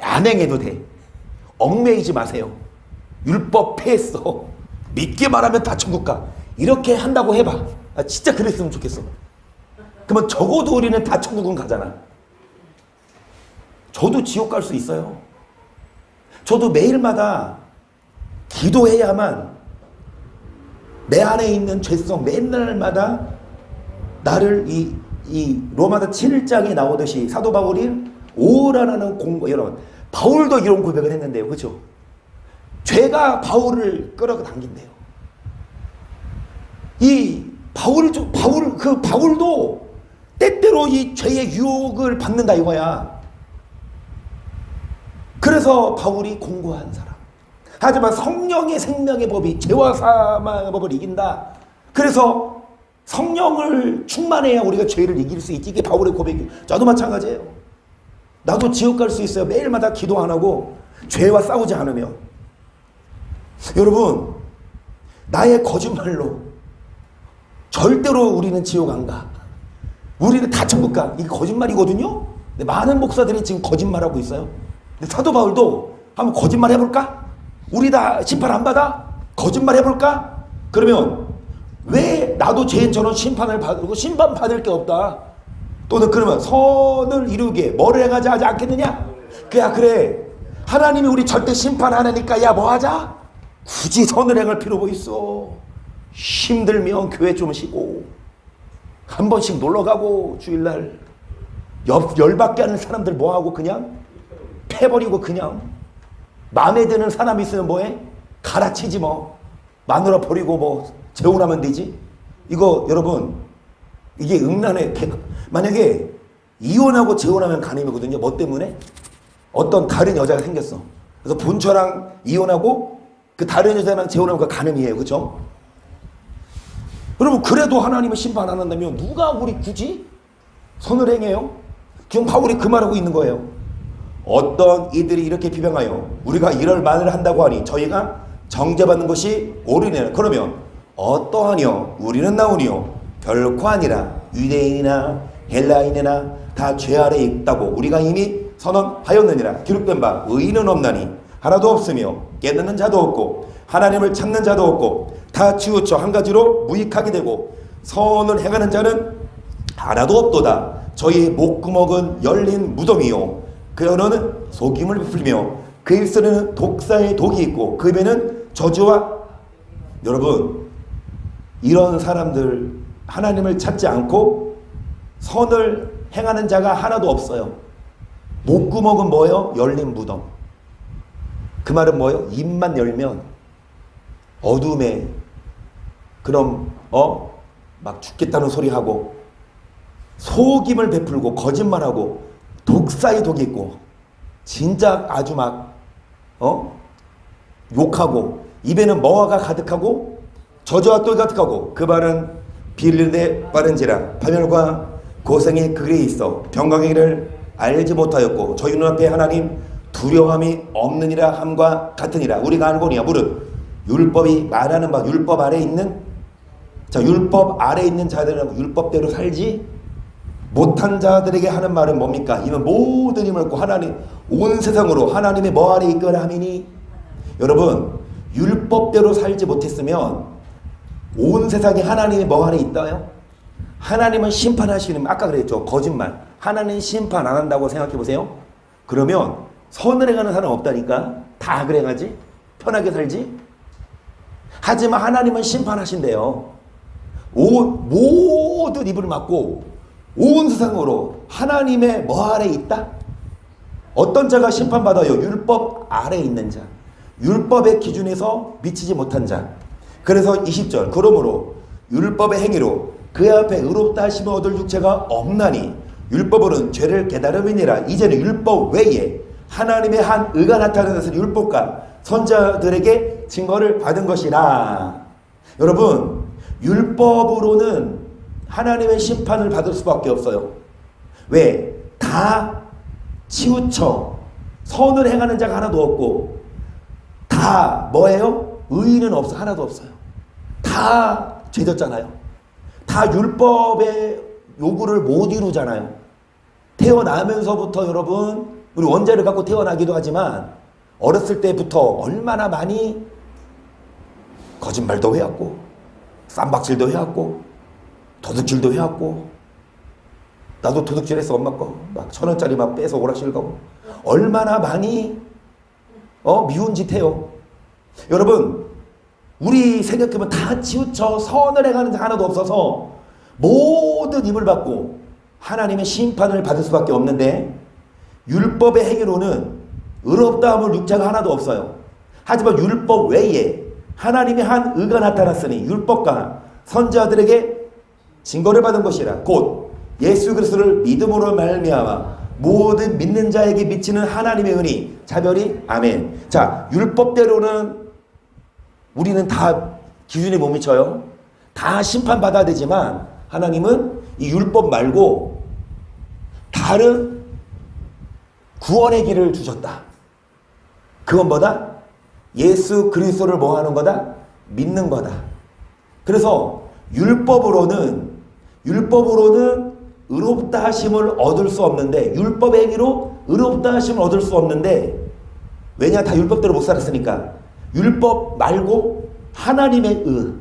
A: 안 행해도 돼. 얽매이지 마세요. 율법 폐했어. 믿게 말하면 다 천국 가. 이렇게 한다고 해봐. 진짜 그랬으면 좋겠어. 그러면 적어도 우리는 다 천국은 가잖아. 저도 지옥 갈 수 있어요. 저도 매일마다 기도해야만 내 안에 있는 죄성 맨날마다 나를 이 로마서 7장에 나오듯이 사도 바울이 오라라는 공부, 여러분 바울도 이런 고백을 했는데요. 그렇죠? 죄가 바울을 끌어당긴대요. 이 바울도 때때로 이 죄의 유혹을 받는다 이거야. 그래서 바울이 공고한 사람. 하지만 성령의 생명의 법이 죄와 사망의 법을 이긴다. 그래서 성령을 충만해야 우리가 죄를 이길 수 있지. 이게 바울의 고백이에요. 저도 마찬가지예요. 나도 지옥 갈 수 있어요. 매일마다 기도 안 하고 죄와 싸우지 않으면. 여러분, 나의 거짓말로 절대로 우리는 지옥 안 가. 우리는 다 천국 가. 이게 거짓말이거든요. 근데 많은 목사들이 지금 거짓말하고 있어요. 근데 사도 바울도 한번 거짓말 해볼까? 우리 다 심판 안 받아? 거짓말 해볼까? 그러면 왜 나도 죄인처럼 심판을 받고 심판 받을 게 없다? 또는 그러면 선을 이루게 뭐를 행하지 하지 않겠느냐? 그래. 하나님이 우리 절대 심판 안 하니까 야 뭐 하자? 굳이 선을 행할 필요 뭐 있어? 힘들면 교회 좀 쉬고 한 번씩 놀러가고 주일날 열받게 하는 사람들 뭐하고 그냥 패버리고 그냥 마음에 드는 사람 있으면 뭐해? 갈아치지 뭐. 마누라 버리고 뭐 재혼하면 되지. 이거 여러분 이게 음란의 만약에 이혼하고 재혼하면 간음이거든요. 뭐 때문에? 어떤 다른 여자가 생겼어. 그래서 본처랑 이혼하고 그 다른 여자랑 재혼하면 그 간음이에요. 그렇죠? 여러분 그래도 하나님은 심판 안 한다면 누가 우리 굳이 선을 행해요? 지금 바울이 그 말하고 있는 거예요. 어떤 이들이 이렇게 비방하여 우리가 이럴 말을 한다고 하니 저희가 정죄받는 것이 옳으냐. 그러면 어떠하뇨? 우리는 나오니요? 결코 아니라 유대인이나 헬라인이나 다 죄 아래 있다고 우리가 이미 선언하였느니라. 기록된 바 의인은 없나니 하나도 없으며 깨닫는 자도 없고 하나님을 찾는 자도 없고 다 치우쳐 한 가지로 무익하게 되고 선을 행하는 자는 하나도 없도다. 저희 목구멍은 열린 무덤이요 그 언어는 속임을 베풀며 그 입술에는 독사의 독이 있고 그 입에는 저주와. 여러분 이런 사람들 하나님을 찾지 않고 선을 행하는 자가 하나도 없어요. 목구멍은 뭐예요? 열린 무덤. 그 말은 뭐예요? 입만 열면 어둠에 그럼 막 죽겠다는 소리하고 속임을 베풀고 거짓말하고 독사의 독이 있고 진짜 아주 막 욕하고 입에는 머화가 가득하고 저주와 똘 가득하고 그 발은 비릴되 빠른지라 파멸과 고생이 그 글에 있어 병광의 길을 알지 못하였고 저희 눈앞에 하나님 두려움이 없느니라 함과 같으니라. 우리가 알거니와 무릇 율법이 말하는 바 율법 아래 있는 율법 아래 있는 자들은 율법대로 살지 못한 자들에게 하는 말은 뭡니까? 이는 모든 힘을 얻고 하나님 온 세상으로 하나님의 뭐 아래 있거라 하미니. 여러분 율법대로 살지 못했으면 온 세상에 하나님의 뭐 아래 있다요? 하나님은 심판하시는, 아까 그랬죠. 거짓말. 하나님 심판 안 한다고 생각해 보세요. 그러면 선을 행하는 사람 없다니까. 다 그래 행하지? 편하게 살지? 하지만 하나님은 심판하신대요. 모든 입을 막고 온 세상으로 하나님의 뭐 아래 있다? 어떤 자가 심판받아요? 율법 아래 있는 자. 율법의 기준에서 미치지 못한 자. 그래서 20절 그러므로 율법의 행위로 그 앞에 의롭다 하심을 얻을 육체가 없나니 율법으로는 죄를 깨달음이니라. 이제는 율법 외에 하나님의 한 의가 나타나는 것은 율법과 선자들에게 증거를 받은 것이라. 여러분, 율법으로는 하나님의 심판을 받을 수밖에 없어요. 왜? 다 치우쳐 선을 행하는 자가 하나도 없고, 다 뭐예요? 의인은 없어. 하나도 없어요. 다 죄졌잖아요. 다 율법의 요구를 못 이루잖아요. 태어나면서부터 여러분, 우리 원죄를 갖고 태어나기도 하지만 어렸을 때부터 얼마나 많이 거짓말도 해왔고, 쌈박질도 해왔고, 도둑질도 해왔고. 나도 도둑질했어. 엄마 거 막 1,000원짜리 막 빼서 오락실 가고. 얼마나 많이 미운 짓 해요. 여러분, 우리 생각해보면 다 치우쳐 선을 행하는 자 하나도 없어서 모든 힘을 받고 하나님의 심판을 받을 수밖에 없는데, 율법의 행위로는 의롭다함을 육체가 하나도 없어요. 하지만 율법 외에 하나님의 한 의가 나타났으니 율법과 선자들에게 증거를 받은 것이라. 곧 예수 그리스도를 믿음으로 말미암아 모든 믿는 자에게 미치는 하나님의 은혜 자별이. 아멘. 자, 율법대로는 우리는 다 기준에 못 미쳐요. 다 심판받아야 되지만 하나님은 이 율법 말고 다른 구원의 길을 주셨다. 그건 뭐다? 예수 그리스도를 뭐 하는 거다? 믿는 거다. 그래서 율법으로는 의롭다 하심을 얻을 수 없는데, 율법의 행위로 의롭다 하심을 얻을 수 없는데, 왜냐? 다 율법대로 못 살았으니까. 율법 말고 하나님의 의,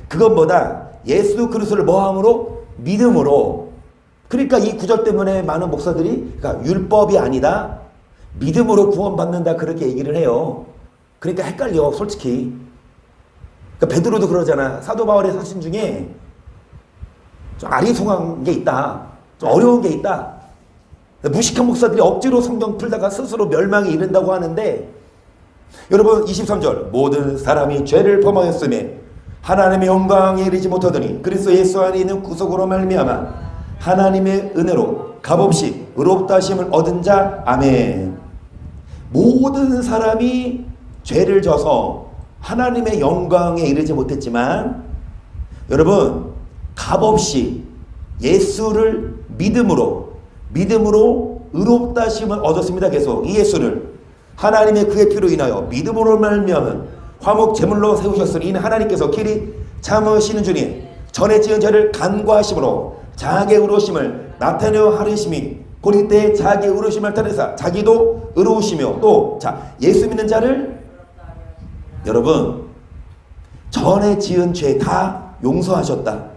A: 그건 뭐다? 예수 그리스도를 뭐함으로? 믿음으로. 그러니까 이 구절 때문에 많은 목사들이, 그러니까 율법이 아니다, 믿음으로 구원받는다, 그렇게 얘기를 해요. 그러니까 헷갈려, 솔직히. 그러니까 베드로도 그러잖아. 사도 바울의 서신 중에 좀 아리송한 게 있다, 좀 어려운 게 있다. 무식한 목사들이 억지로 성경 풀다가 스스로 멸망에 이른다고 하는데, 여러분 23절 모든 사람이 죄를 범하였으며 하나님의 영광에 이르지 못하더니 그리스도 예수 안에 있는 구속으로 말미암아 하나님의 은혜로 값없이 의롭다 하심을 얻은 자. 아멘. 모든 사람이 죄를 져서 하나님의 영광에 이르지 못했지만, 여러분 값없이 예수를 믿음으로 의롭다 하심을 얻었습니다. 계속 이 예수를 하나님의 그의 피로 인하여 믿음으로 말미암은 화목 제물로 세우셨으니 이는 하나님께서 길이 참으시는 중에 전에 지은 죄를 간과하심으로 자기의 의로우심을 나타내어 하리심이 곧 이때 자기의 의로우심을 나타내사 자기도 의로우시며, 또 자 예수 믿는 자를 여러분 전에 지은 죄 다 용서하셨다.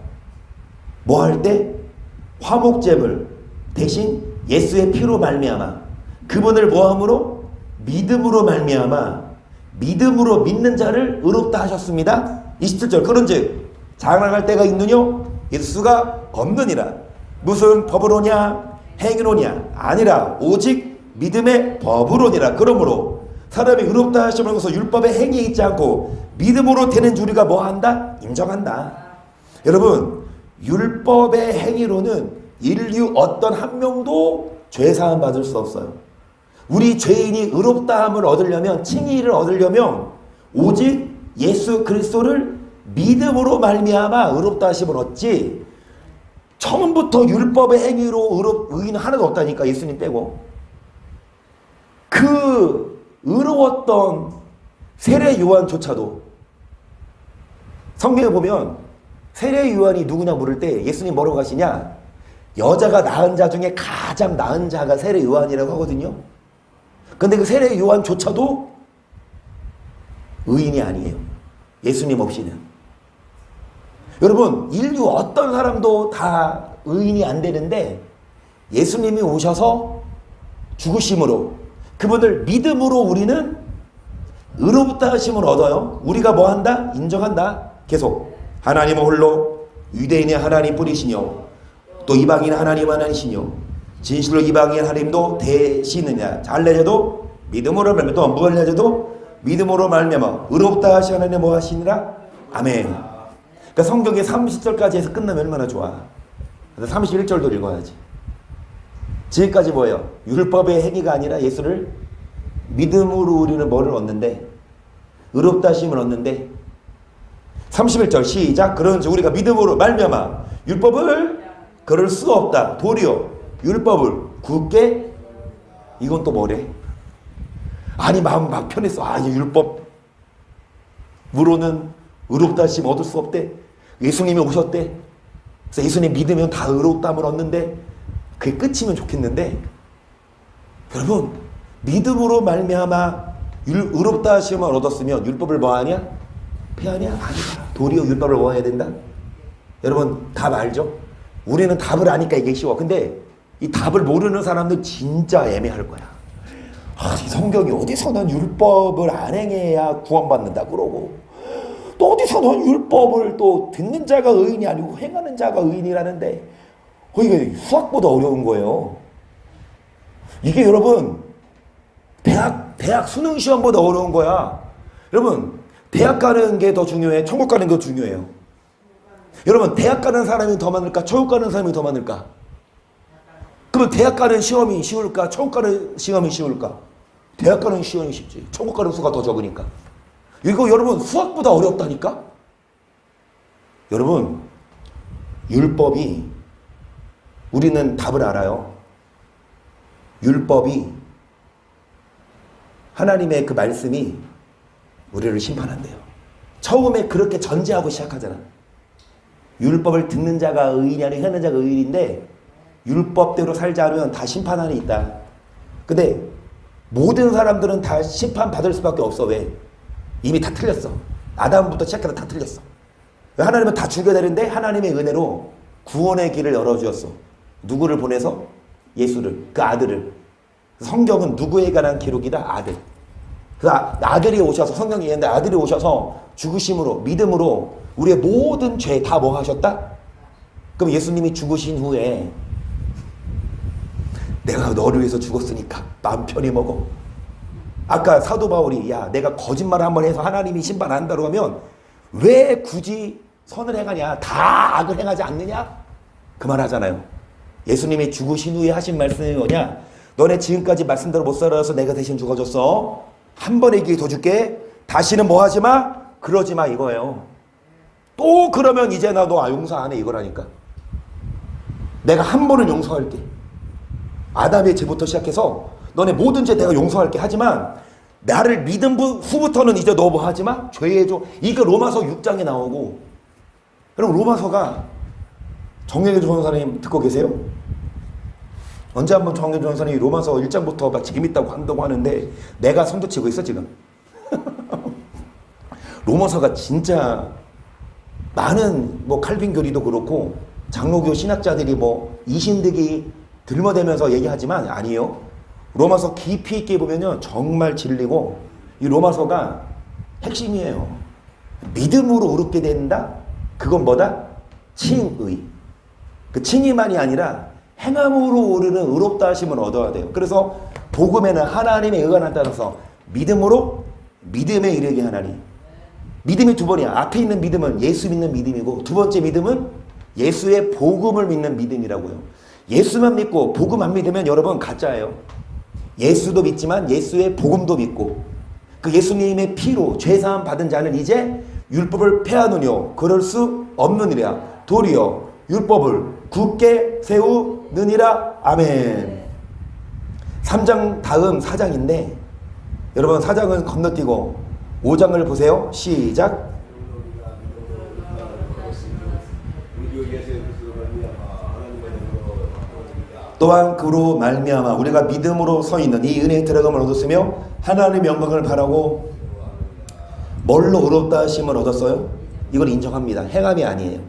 A: 뭐 할 때? 화목제물 대신 예수의 피로 말미암아 그분을 뭐함으로? 믿음으로 말미암아 믿음으로 믿는 자를 의롭다 하셨습니다. 27절 그런즉 자랑할 때가 있느뇨? 예수가 없느니라. 무슨 법으로냐? 행위로냐? 아니라 오직 믿음의 법으로니라. 그러므로 사람이 의롭다 하심을 거서 율법의 행위에 있지 않고 믿음으로 되는 주리가 뭐한다? 인정한다. 여러분 율법의 행위로는 인류 어떤 한 명도 죄사함 받을 수 없어요. 우리 죄인이 의롭다함을 얻으려면, 칭의를 얻으려면 오직 예수 그리스도를 믿음으로 말미암아 의롭다 하심을 얻지, 처음부터 율법의 행위로 의인은 하나도 없다니까. 예수님 빼고. 그 의로웠던 세례 요한조차도 성경에 보면 세례 요한이 누구냐 물을 때 예수님 뭐라고 하시냐? 여자가 낳은 자 중에 가장 낳은 자가 세례 요한이라고 하거든요. 근데 그 세례 요한조차도 의인이 아니에요. 예수님 없이는. 여러분 인류 어떤 사람도 다 의인이 안 되는데 예수님이 오셔서 죽으심으로 그분을 믿음으로 우리는 의롭다 하심을 얻어요. 우리가 뭐 한다? 인정한다. 계속 하나님은 홀로 유대인의 하나님 뿐이시뇨 또 이방인 하나님 하나님이시뇨 진실로 이방인 하나님도 되시느냐. 할례자도 믿음으로 말미암아 또 무할례자도 믿음으로 말미암아 의롭다 하시 하나님 뭐 하시니라? 아멘. 그러니까 성경에 30절까지 해서 끝나면 얼마나 좋아. 31절도 읽어야지. 지금까지 뭐예요? 율법의 행위가 아니라 예수를 믿음으로 우리는 뭐를 얻는데? 의롭다 하심을 얻는데 31절 시작. 그런즉 우리가 믿음으로 말미암아 율법을 그럴 수 없다. 도리어 율법을 굳게 이건 또 뭐래? 아니 마음 막 편했어. 아 이 율법으로는 의롭다 하심 얻을 수 없대. 예수님이 오셨대. 그래서 예수님 믿으면 다 의롭다함을 얻는데 그게 끝이면 좋겠는데 여러분 믿음으로 말미암아 의롭다 하심을 얻었으면 율법을 뭐하냐? 폐하냐? 아니다. 도리어 율법을 뭐 해야 된다? 여러분 답 알죠? 우리는 답을 아니까 이게 쉬워. 근데 이 답을 모르는 사람들 진짜 애매할 거야. 이 성경이 어디서는 율법을 안 행해야 구원받는다 그러고 또 어디서는 율법을 또 듣는 자가 의인이 아니고 행하는 자가 의인이라는데 이게 수학보다 어려운 거예요. 이게 여러분 대학 수능 시험보다 어려운 거야. 여러분 대학 가는 게 더 중요해? 천국 가는 게 더 중요해요? 여러분 대학 가는 사람이 더 많을까? 천국 가는 사람이 더 많을까? 그러면 대학 가는 시험이 쉬울까? 천국 가는 시험이 쉬울까? 대학 가는 시험이 쉽지. 천국 가는 수가 더 적으니까. 이거 여러분 수학보다 어렵다니까? 여러분 율법이 우리는 답을 알아요. 율법이 하나님의 그 말씀이 우리를 심판한대요. 처음에 그렇게 전제하고 시작하잖아. 율법을 듣는 자가 의인이 아니고 하는 자가 의인인데 율법대로 살지 않으면 다 심판안에 있다. 근데 모든 사람들은 다 심판받을 수밖에 없어. 왜? 이미 다 틀렸어. 아담부터 시작해서 다 틀렸어. 하나님은 다 죽여야 되는데 하나님의 은혜로 구원의 길을 열어주었어. 누구를 보내서? 예수를, 그 아들을. 성경은 누구에 관한 기록이다? 아들. 그 아들이 오셔서, 성경이 있는데 아들이 오셔서 죽으심으로, 믿음으로 우리의 모든 죄 다 뭐 하셨다? 그럼 예수님이 죽으신 후에 내가 너를 위해서 죽었으니까 마음 편히 먹어. 아까 사도 바울이 야 내가 거짓말 한번 해서 하나님이 심판 안 한다고 하면 왜 굳이 선을 행하냐? 다 악을 행하지 않느냐? 그 말 하잖아요. 예수님이 죽으신 후에 하신 말씀이 뭐냐? 너네 지금까지 말씀대로 못 살아서 내가 대신 죽어줬어. 한 번의 기회 더 줄게. 다시는 뭐 하지 마? 그러지 마 이거예요. 또 그러면 이제 나 너 용서 안 해 이거라니까. 내가 한 번은 용서할게. 아담의 죄부터 시작해서 너네 모든 죄 내가 용서할게. 하지만 나를 믿은 후부터는 이제 너 뭐 하지 마? 죄의 조. 이거 로마서 6장에 나오고. 여러분 로마서가 정혜교 전사님 듣고 계세요? 언제 한번 정혜교 전사님이 로마서 1장부터 막 재밌다고 한다고 하는데 내가 선두 치고 있어 지금. 로마서가 진짜 많은 뭐 칼빈 교리도 그렇고 장로교 신학자들이 뭐 이신득이 들머대면서 얘기하지만 아니에요. 로마서 깊이 있게 보면요 정말 진리고 이 로마서가 핵심이에요. 믿음으로 의롭게 된다. 그건 뭐다? 칭의. 그 칭의만이 아니라 행함으로 오르는 의롭다 하심을 얻어야 돼요. 그래서 복음에는 하나님의 의가 나타나서 믿음으로 믿음에 이르게 하나니. 믿음이 두 번이야. 앞에 있는 믿음은 예수 믿는 믿음이고 두 번째 믿음은 예수의 복음을 믿는 믿음이라고요. 예수만 믿고 복음 안 믿으면 여러분 가짜예요. 예수도 믿지만 예수의 복음도 믿고 그 예수님의 피로 죄사함 받은 자는 이제 율법을 폐하느뇨 그럴 수 없느니라. 도리어 율법을 굳게 세우느니라. 아멘. 3장 다음 4장인데 여러분 4장은 건너뛰고 5장을 보세요. 시작. 또한 그로 말미암아 우리가 믿음으로 서 있는 이 은혜의 들어감을 얻었으며 하나님의 영광을 바라고 뭘로 의롭다 하심을 얻었어요? 이걸 인정합니다. 행함이 아니에요.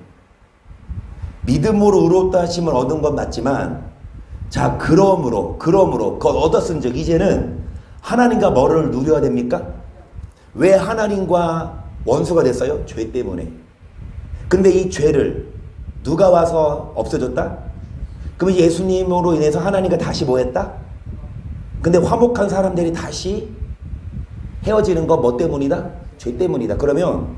A: 믿음으로 의롭다 하심을 얻은 건 맞지만 자 그러므로 그것 얻었은 즉 이제는 하나님과 뭐를 누려야 됩니까? 왜 하나님과 원수가 됐어요? 죄 때문에. 근데 이 죄를 누가 와서 없애줬다? 그럼 예수님으로 인해서 하나님과 다시 뭐 했다? 근데 화목한 사람들이 다시 헤어지는 거 뭐 때문이다? 죄 때문이다. 그러면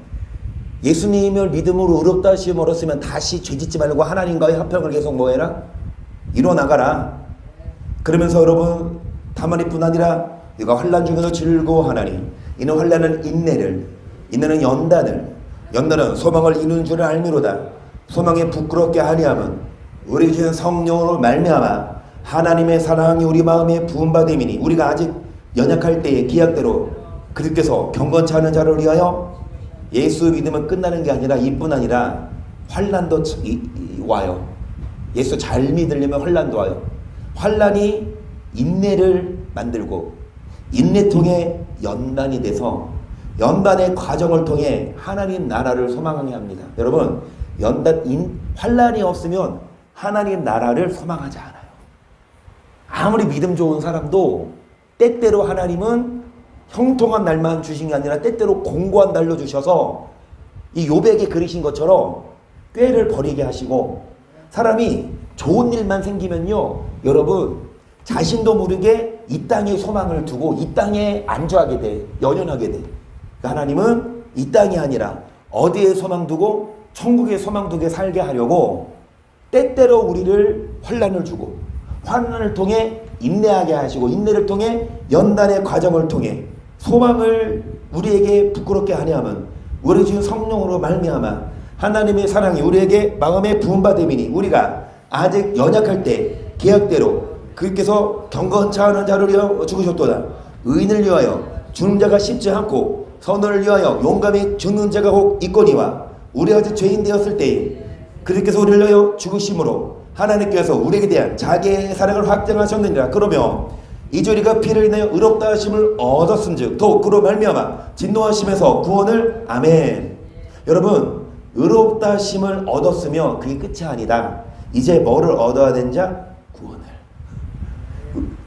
A: 예수님을 믿음으로 의롭다 하심을 얻었으면 다시 죄짓지 말고 하나님과의 화평을 계속 뭐해라? 이뤄나가라. 그러면서 여러분 다만 이뿐 아니라 네가 환난 중에도 즐거워하나니 이는 환난은 인내를, 인내는 연단을, 연단은 소망을 이루는 줄을 알미로다. 소망에 부끄럽게 하리함은 우리 주 성령으로 말미암아 하나님의 사랑이 우리 마음에 부음받음이니 우리가 아직 연약할 때에 기약대로 그리스도께서 경건치 않은 자를 위하여 예수 믿으면 끝나는 게 아니라 이뿐 아니라 환난도 와요. 예수 잘 믿으려면 환난도 와요. 환난이 인내를 만들고 인내 통해 연단이 돼서 연단의 과정을 통해 하나님 나라를 소망하게 합니다. 여러분 환난이 없으면 하나님 나라를 소망하지 않아요. 아무리 믿음 좋은 사람도 때때로 하나님은 형통한 날만 주신 게 아니라 때때로 공고한 날로 주셔서 이 욥에게 그리신 것처럼 꾀를 버리게 하시고 사람이 좋은 일만 생기면요 여러분 자신도 모르게 이 땅에 소망을 두고 이 땅에 안주하게 돼 연연하게 돼. 그러니까 하나님은 이 땅이 아니라 어디에 소망 두고 천국에 소망 두게 살게 하려고 때때로 우리를 환난을 주고 환난을 통해 인내하게 하시고 인내를 통해 연단의 과정을 통해 소망을 우리에게 부끄럽게 하냐면 우리 주 성령으로 말미암아 하나님의 사랑이 우리에게 마음에 부음받음이니 우리가 아직 연약할 때 계약대로 그리스도께서 경건치 않은 자를 위하여 죽으셨도다. 의인을 위하여 죽는 자가 쉽지 않고 선을 위하여 용감히 죽는 자가 혹 있거니와 우리가 아직 죄인 되었을 때에 그리스도께서 우리를 위하여 죽으심으로 하나님께서 우리에게 대한 자기의 사랑을 확증하셨느니라. 그러면 이제 우리가 피를 인하여 의롭다 하심을 얻었은즉 더욱 그로 말미암아 진노하심에서 구원을 아멘. 여러분 의롭다 하심을 얻었으면 그게 끝이 아니다. 이제 뭐를 얻어야 되는 자? 구원을.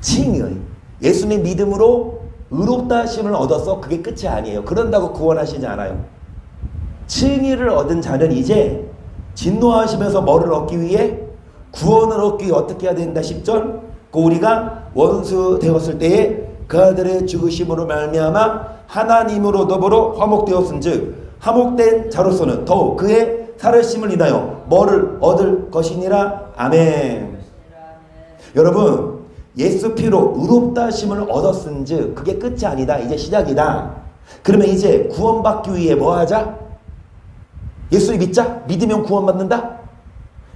A: 칭의. 예수님 믿음으로 의롭다 하심을 얻어서 그게 끝이 아니에요. 그런다고 구원하시지 않아요. 칭의를 얻은 자는 이제 진노하심에서 뭐를 얻기 위해? 구원을 얻기 위해 어떻게 해야 된다? 10절 그 우리가 원수 되었을 때에 그 아들의 죽으심으로 말미암아 하나님으로 더불어 화목되었은즉 화목된 자로서는 더욱 그의 살으심을 인하여 뭐를 얻을 것이니라. 아멘. 여러분 예수 피로 의롭다 하심을 얻었은즉 그게 끝이 아니다. 이제 시작이다. 그러면 이제 구원받기 위해 뭐 하자? 예수를 믿자? 믿으면 구원받는다?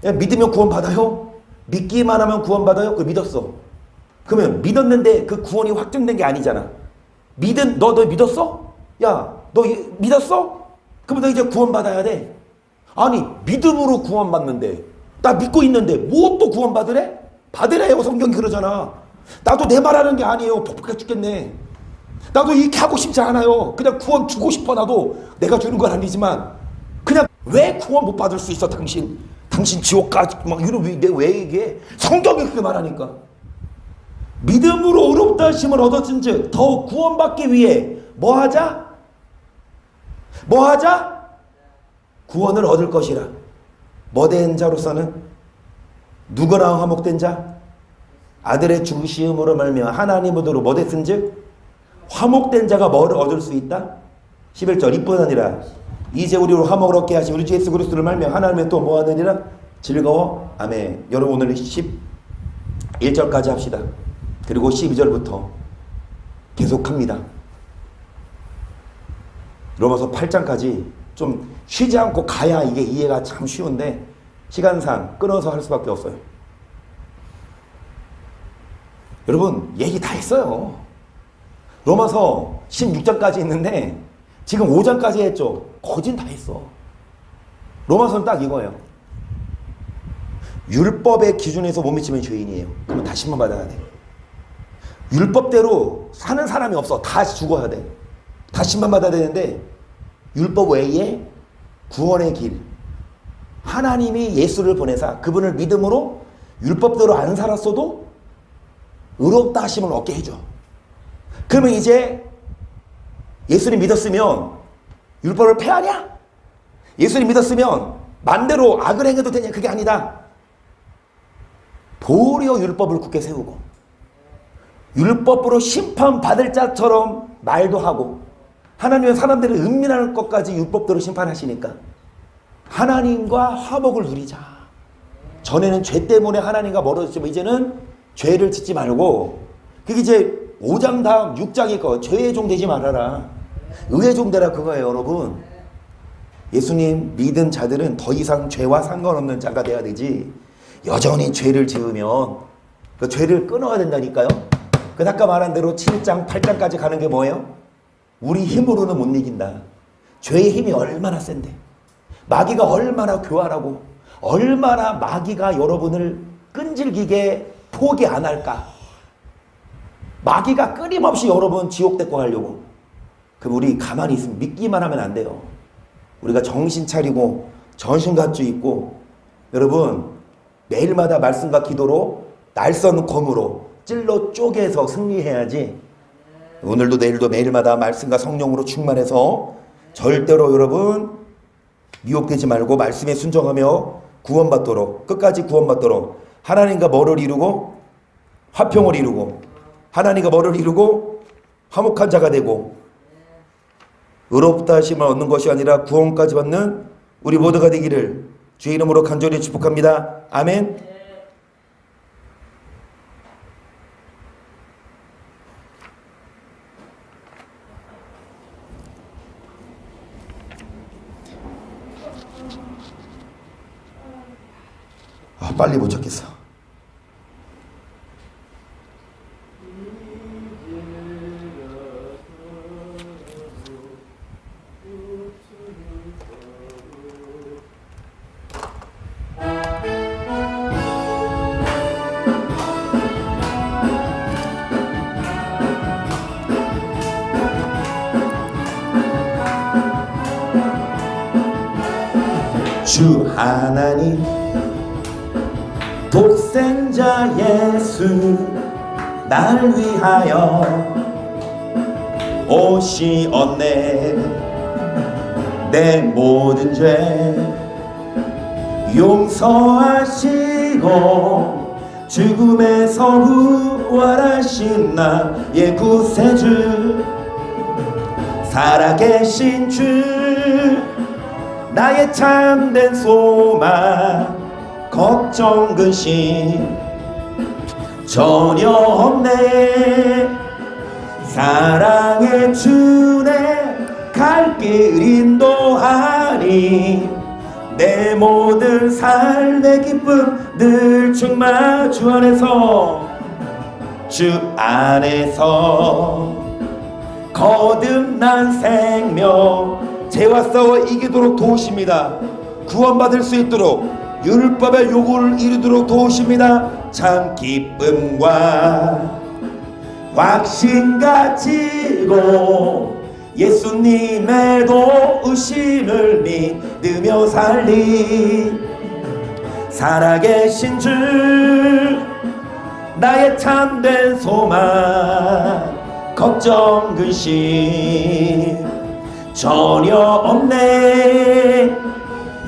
A: 야, 믿으면 구원받아요? 믿기만 하면 구원받아요? 그 믿었어. 그러면 믿었는데 그 구원이 확정된 게 아니잖아. 너 믿었어? 야, 너 믿었어? 그러면 너 이제 구원받아야 돼. 아니 믿음으로 구원받는데 나 믿고 있는데 뭐 또 구원받으래? 받으래요. 성경이 그러잖아. 나도 내 말하는 게 아니에요. 복잡해 죽겠네. 나도 이렇게 하고 싶지 않아요. 그냥 구원 주고 싶어. 나도 내가 주는 건 아니지만 그냥 왜 구원 못 받을 수 있어 당신 지옥 가지 막 이런 왜 이게 성경이 그렇게 말하니까 믿음으로 의롭다 하심을 얻었은즉 더욱 구원받기 위해 뭐 하자? 구원을 얻을 것이라. 뭐된 자로서는 누구랑 화목된 자? 아들의 죽으심으로 말미암아 하나님으로 뭐 됐은즉 화목된 자가 뭐를 얻을 수 있다? 11절 이뿐 아니라 이제 우리로 화목을 얻게 하신 우리 주 예수 그리스도를 말미암아 하나님의 또 뭐 하느니라? 즐거워. 아멘. 여러분 오늘 11절까지 합시다. 그리고 12절부터 계속합니다. 로마서 8장까지 좀 쉬지 않고 가야 이게 이해가 참 쉬운데 시간상 끊어서 할 수밖에 없어요. 여러분 얘기 다 했어요. 로마서 16장까지 있는데 지금 5장까지 했죠. 거진 다 했어. 로마서는 딱 이거예요. 율법의 기준에서 못 미치면 죄인이에요. 그러면 다시 한번 받아야 돼. 율법대로 사는 사람이 없어. 다 죽어야 돼. 다시 한번 받아야 되는데 율법 외에 구원의 길. 하나님이 예수를 보내사 그분을 믿음으로 율법대로 안 살았어도 의롭다 하심을 얻게 해줘. 그러면 이제 예수님 믿었으면 율법을 폐하냐? 예수님 믿었으면 만대로 악을 행해도 되냐? 그게 아니다. 도리어 율법을 굳게 세우고 율법으로 심판받을 자처럼 말도 하고 하나님은 사람들을 은밀할 것까지 율법대로 심판하시니까 하나님과 화목을 누리자. 전에는 죄 때문에 하나님과 멀어졌지만 이제는 죄를 짓지 말고, 그게 이제 5장 다음 6장일 거, 죄의 종 되지 말아라, 의의 종 되라, 그거예요. 여러분, 예수님 믿은 자들은 더 이상 죄와 상관없는 자가 돼야 되지, 여전히 죄를 지으면 그 죄를 끊어야 된다니까요. 그 아까 말한 대로 7장 8장까지 가는 게 뭐예요? 우리 힘으로는 못 이긴다. 죄의 힘이 얼마나 센데, 마귀가 얼마나 교활하고, 얼마나 마귀가 여러분을 끈질기게 포기 안 할까. 마귀가 끊임없이 여러분 지옥 데리고 가려고. 그럼 우리 가만히 있으면, 믿기만 하면 안 돼요. 우리가 정신 차리고 전신갑주 입고, 여러분 매일마다 말씀과 기도로 날선 검으로 찔러 쪼개서 승리해야지. 오늘도 내일도 매일마다 말씀과 성령으로 충만해서 절대로 여러분 미혹되지 말고 말씀에 순종하며 구원받도록, 끝까지 구원받도록, 하나님과 뭐를 이루고 화평을 이루고, 하나님과 뭐를 이루고 화목한 자가 되고, 의롭다 하심을 얻는 것이 아니라 구원까지 받는 우리 모두가 되기를 주의 이름으로 간절히 축복합니다. 아멘. 빨리 못 찾겠어. 주 하나님 독생자 예수 날 위하여 오시었네. 내 모든 죄 용서하시고 죽음에서 부활하신 나의 구세주, 살아계신 주 나의 참된 소망, 걱정 근심 전혀 없네. 사랑의 주내 갈 길 인도하니 내 모든 삶의 기쁨 늘 충만 주 안에서, 주 안에서 거듭난 생명, 죄와 싸워 이기도록 도우십니다. 구원받을 수 있도록 율법의 요구를 이루도록 도우십니다. 참 기쁨과 확신 가지고 예수님의 도우심을 믿으며 살리, 살아계신 주 나의 참된 소망, 걱정 근심 전혀 없네.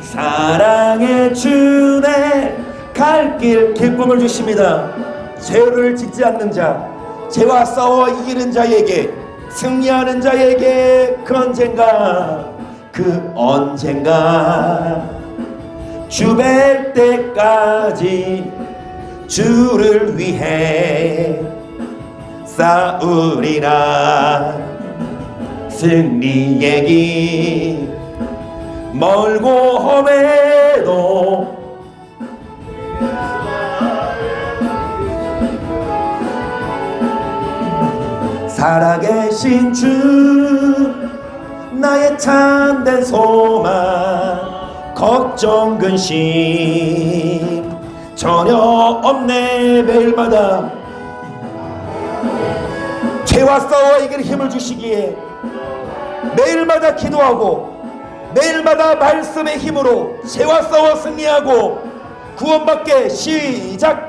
A: 사랑의 주내 갈 길 기쁨을 주십니다. 죄를 짓지 않는 자, 죄와 싸워 이기는 자에게, 승리하는 자에게 그 언젠가 주 뵐 때까지 주를 위해 싸우리라. 승리의 길 멀고 험해도 살아계신 주 나의 참된 소망, 걱정 근심 전혀 없네. 매일마다 죄와 싸워 이길 힘을 주시기에 매일마다 기도하고 매일마다 말씀의 힘으로 죄와 싸워 승리하고 구원받게 시작.